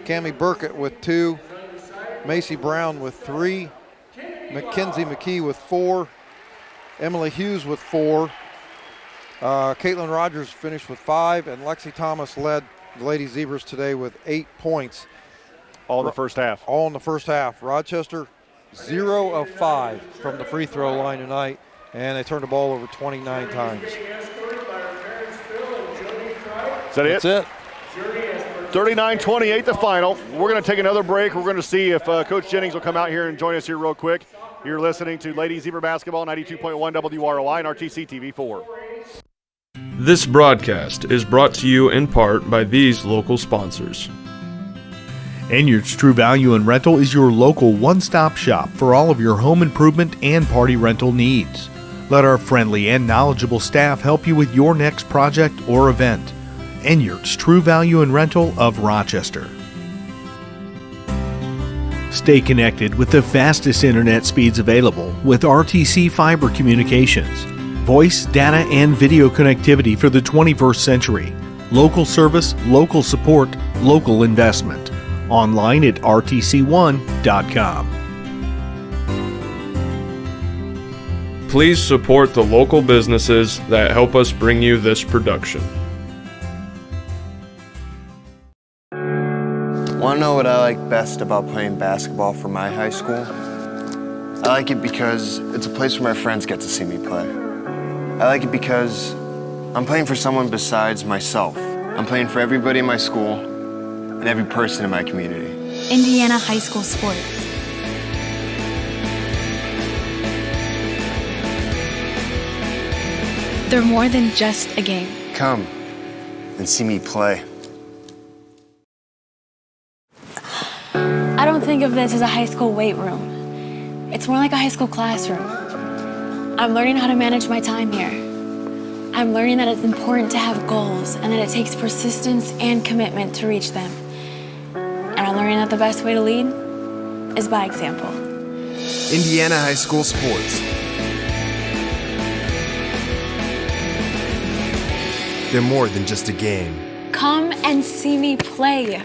Cammie Burkett with 2, Macy Brown with 3, Mackenzie McKee with 4, Emily Hughes with 4, Caitlin Rogers finished with 5, and Lexi Thomas led the Lady Zebras today with 8 points. All in the first half. All in the first half. Rochester 0 of 5 from the free throw line tonight, and they turned the ball over 29 times. Is that it? That's it. 39-28 the final. We're going to take another break. We're going to see if Coach Jennings will come out here and join us here real quick. You're listening to Lady Zebra Basketball, 92.1 WROI and RTC TV4. This broadcast is brought to you in part by these local sponsors. Enyards True Value and Rental is your local one-stop shop for all of your home improvement and party rental needs. Let our friendly and knowledgeable staff help you with your next project or event. Enyards True Value and Rental of Rochester. Stay connected with the fastest internet speeds available with RTC Fiber Communications. Voice, data, and video connectivity for the 21st century. Local service, local support, local investment. Online at rtc1.com. Please support the local businesses that help us bring you this production. Want to know what I like best about playing basketball for my high school? I like it because it's a place where my friends get to see me play. I like it because I'm playing for someone besides myself. I'm playing for everybody in my school and every person in my community. Indiana high school sports. They're more than just a game. Come and see me play. I don't think of this as a high school weight room. It's more like a high school classroom. I'm learning how to manage my time here. I'm learning that it's important to have goals and that it takes persistence and commitment to reach them. And I'm learning that the best way to lead is by example. Indiana high school sports. They're more than just a game. Come and see me play.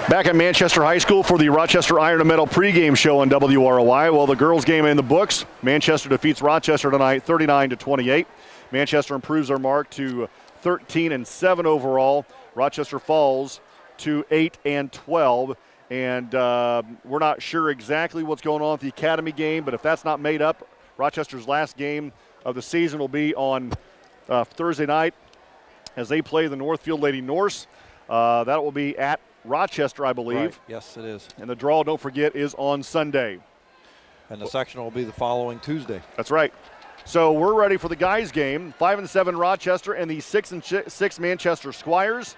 Back at Manchester High School for the Rochester Iron and Metal pregame show on WROI. Well, the girls' game in the books. Manchester defeats Rochester tonight, 39-28. Manchester improves their mark to 13-7 overall. Rochester falls to 8-12. And we're not sure exactly what's going on with the Academy game, but if that's not made up, Rochester's last game of the season will be on Thursday night as they play the Northfield Lady Norse. That will be at Rochester, I believe. Right. Yes, it is. And the draw, don't forget, is on Sunday. And the sectional will be the following Tuesday. That's right. So we're ready for the guys' game. 5-7 Rochester and the 6-6 Manchester Squires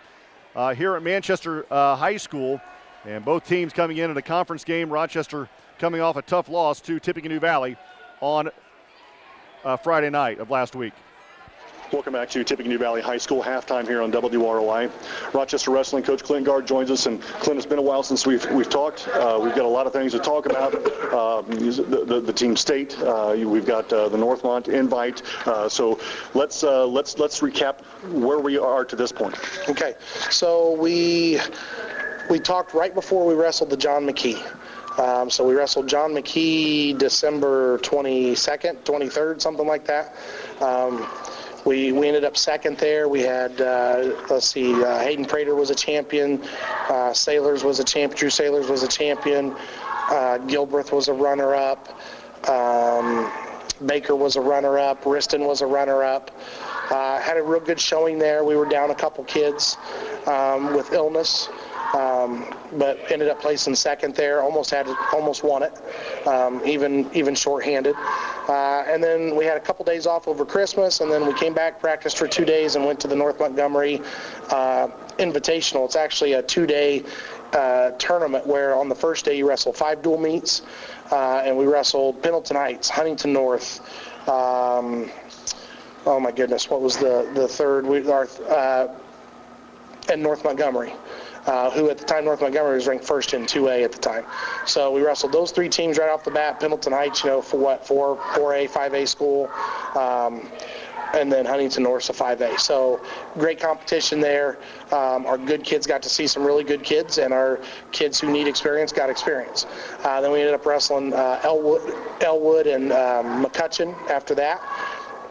here at Manchester High School. And both teams coming in a conference game. Rochester coming off a tough loss to Tippecanoe Valley on Friday night of last week. Welcome back to Tippecanoe Valley High School halftime here on WROI. Rochester Wrestling coach Clint Gard joins us, and Clint, it's been a while since we've talked. We've got a lot of things to talk about. The team state. We've got the Northmont invite. So let's recap where we are to this point. Okay, so we talked right before we wrestled the John McKee. So we wrestled John McKee December 22nd, 23rd, something like that. We ended up second there. We had, Hayden Prater was a champion. Sailors was a champion. Drew Sailors was a champion. Gilbreth was a runner-up. Baker was a runner-up. Riston was a runner-up. Had a real good showing there. We were down a couple kids with illness. But ended up placing second there. Almost won it, even shorthanded. And then we had a couple days off over Christmas, and then we came back, practiced for 2 days, and went to the North Montgomery Invitational. It's actually a 2-day tournament where on the first day you wrestle 5 dual meets, and we wrestled Pendleton Heights, Huntington North. Oh my goodness, what was the third? And North Montgomery. Who at the time North Montgomery was ranked first in 2A at the time. So we wrestled those 3 teams right off the bat. Pendleton Heights, for 4A, 5A school, and then Huntington North's a 5A. So great competition there. Our good kids got to see some really good kids, and our kids who need experience got experience. Then we ended up wrestling Elwood and McCutcheon after that.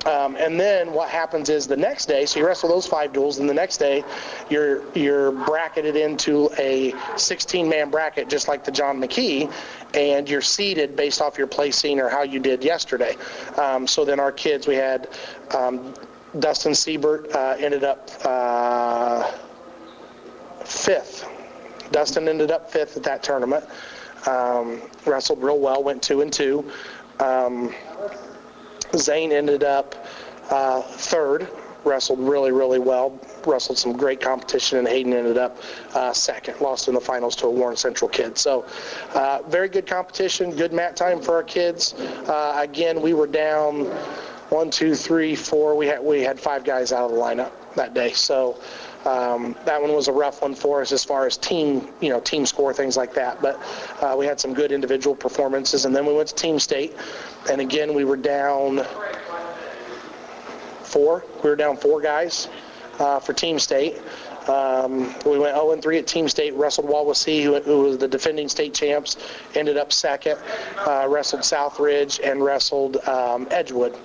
And then what happens is the next day, so you wrestle those 5 duels, and the next day you're bracketed into a 16-man bracket just like the John McKee, and you're seeded based off your placing or how you did yesterday. So then our kids, we had Dustin Siebert ended up 5th. Dustin ended up 5th at that tournament. Wrestled real well, went 2-2. Zane ended up 3rd, wrestled really, really well, wrestled some great competition, and Hayden ended up 2nd, lost in the finals to a Warren Central kid. So very good competition, good mat time for our kids. Again, we were down 1, 2, 3, 4. We had 5 guys out of the lineup that day. So that one was a rough one for us as far as team score, things like that. But we had some good individual performances, and then we went to team state, and again we were down 4. We were down 4 guys for team state. We went 0-3 at team state. Wrestled Wawasee, who was the defending state champs, ended up 2nd. Wrestled Southridge and wrestled Edgewood.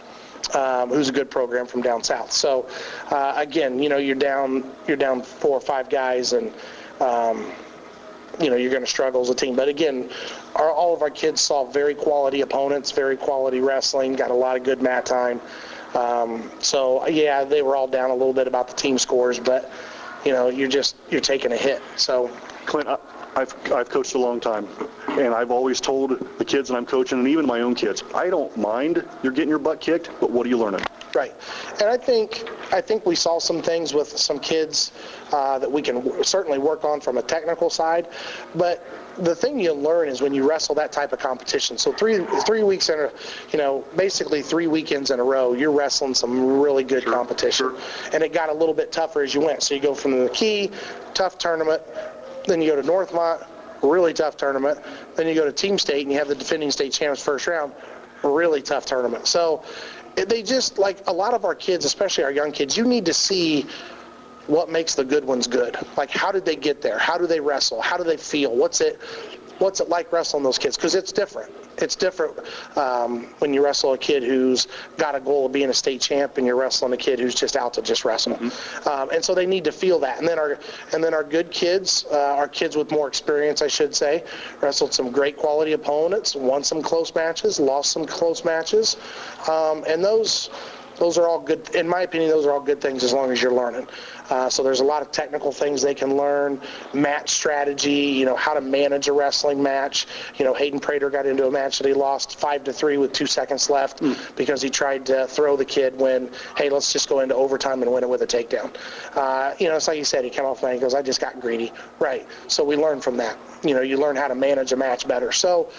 Who's a good program from down south. So again, you're down 4 or 5 guys, and you're going to struggle as a team. But again, all of our kids saw very quality opponents, very quality wrestling, got a lot of good mat time. So yeah, they were all down a little bit about the team scores, but you're taking a hit. So Clint, I've coached a long time, and I've always told the kids that I'm coaching, and even my own kids, I don't mind you're getting your butt kicked, but what are you learning? Right, and I think we saw some things with some kids that we can certainly work on from a technical side, but the thing you learn is when you wrestle that type of competition. So three weeks in basically 3 weekends in a row, you're wrestling some really good competition, and it got a little bit tougher as you went. So you go from the Key, tough tournament, then you go to Northmont, really tough tournament, then you go to team state and you have the defending state champs first round, really tough tournament. So they just, like a lot of our kids, especially our young kids, you need to see what makes the good ones good. Like, how did they get there? How do they wrestle? How do they feel? What's it like wrestling those kids? Because it's different. It's different when you wrestle a kid who's got a goal of being a state champ, and you're wrestling a kid who's just out to just wrestle. Mm-hmm. And so they need to feel that. And then our good kids, our kids with more experience, I should say, wrestled some great quality opponents, won some close matches, lost some close matches, and those are all good. In my opinion, those are all good things as long as you're learning. So there's a lot of technical things they can learn, match strategy, how to manage a wrestling match. Hayden Prater got into a match that he lost 5-3 with 2 seconds left because he tried to throw the kid when, hey, let's just go into overtime and win it with a takedown. It's like you said, he came off and he goes, I just got greedy. Right. So we learned from that. You learn how to manage a match better. So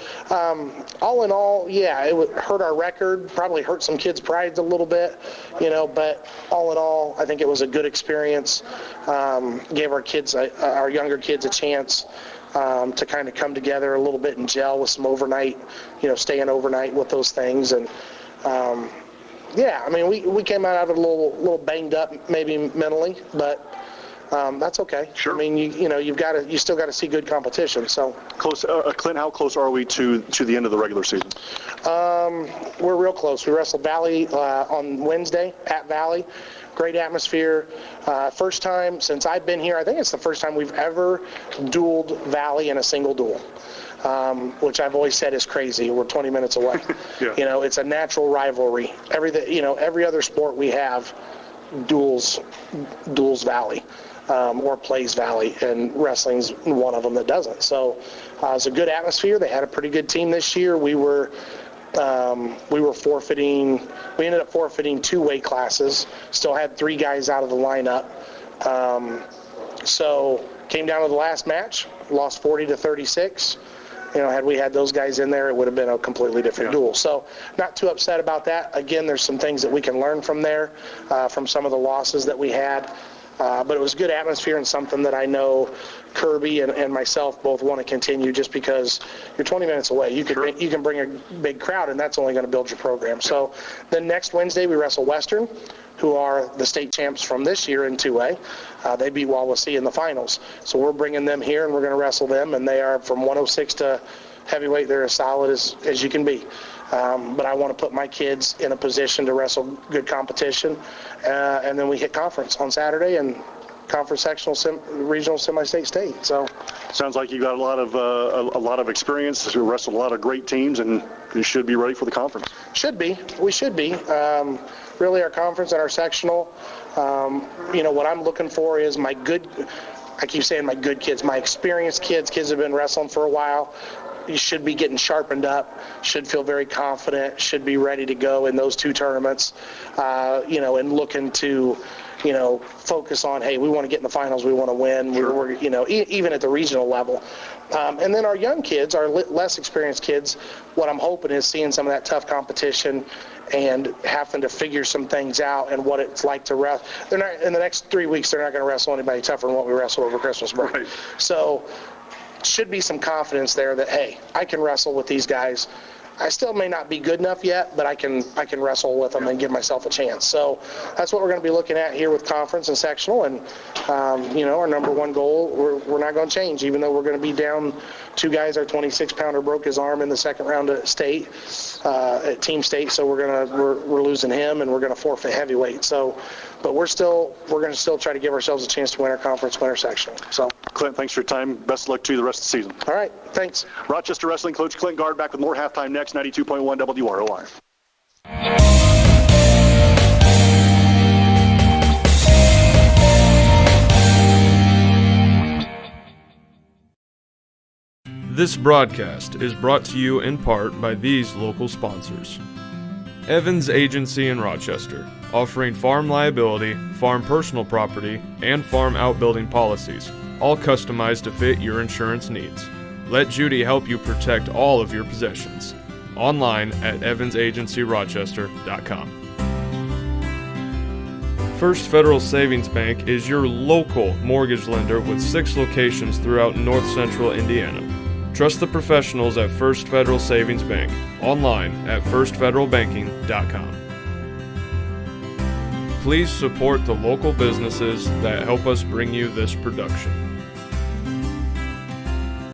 all in all, yeah, it would hurt our record, probably hurt some kids' pride a little bit, but all in all, I think it was a good experience. Gave our younger kids a chance to kind of come together a little bit and gel with some overnight, staying overnight with those things. And we came out of it a little banged up, maybe mentally, but that's okay. Sure. I mean, you still got to see good competition. So close, Clint. How close are we to the end of the regular season? We're real close. We wrestled Valley on Wednesday at Valley. Great atmosphere. First time since I've been here. I think it's the first time we've ever dueled Valley in a single duel. Which I've always said is crazy. We're 20 minutes away. Yeah. It's a natural rivalry. Every other sport we have duels Valley. Or plays Valley, and wrestling's one of them that doesn't. So it's a good atmosphere. They had a pretty good team this year. We ended up forfeiting 2 weight classes, still had 3 guys out of the lineup. So came down to the last match, lost 40-36. Had we had those guys in there, it would have been a completely different duel. So not too upset about that. Again, there's some things that we can learn from there, from some of the losses that we had. But it was good atmosphere and something that I know Kirby and myself both want to continue, just because you're 20 minutes away. You can bring a big crowd, and that's only going to build your program. So then next Wednesday we wrestle Western, who are the state champs from this year in 2A. They beat Wawasee in the finals. So we're bringing them here, and we're going to wrestle them, and they are from 106 to heavyweight. They're as solid as you can be. But I want to put my kids in a position to wrestle good competition. And then we hit conference on Saturday, and conference sectional, regional, semi-state, state. So sounds like you got a lot of experience. You wrestled a lot of great teams, and you should be ready for the conference. Should be. We should be. Really, our conference and our sectional. What I'm looking for is my good kids, my experienced kids that have been wrestling for a while. You should be getting sharpened up, should feel very confident, should be ready to go in those 2 tournaments, and looking to, focus on, hey, we want to get in the finals, we want to win, we're even at the regional level. And then our young kids, our less experienced kids, what I'm hoping is seeing some of that tough competition and having to figure some things out and what it's like to wrestle. They're not, in the next 3 weeks, they're not going to wrestle anybody tougher than what we wrestled over Christmas break. Right. So should be some confidence there that, hey, I can wrestle with these guys. I still may not be good enough yet, but I can wrestle with them and give myself a chance. So that's what we're going to be looking at here with conference and sectional. And, our number one goal, we're not going to change, even though we're going to be down 2 guys. Our 26-pounder broke his arm in the second round at state, at team state. So we're losing him, and we're going to forfeit heavyweight. So, but we're going to still try to give ourselves a chance to win our conference, win our sectional. So, Clint, thanks for your time. Best of luck to you the rest of the season. All right, thanks. Rochester Wrestling coach Clint Gard back with more halftime next. 92.1 WROI. This broadcast is brought to you in part by these local sponsors. Evans Agency in Rochester, offering farm liability, farm personal property, and farm outbuilding policies, all customized to fit your insurance needs. Let Judy help you protect all of your possessions. Online at evansagencyrochester.com. First Federal Savings Bank is your local mortgage lender with 6 locations throughout north central Indiana. Trust the professionals at First Federal Savings Bank. Online at firstfederalbanking.com. Please support the local businesses that help us bring you this production.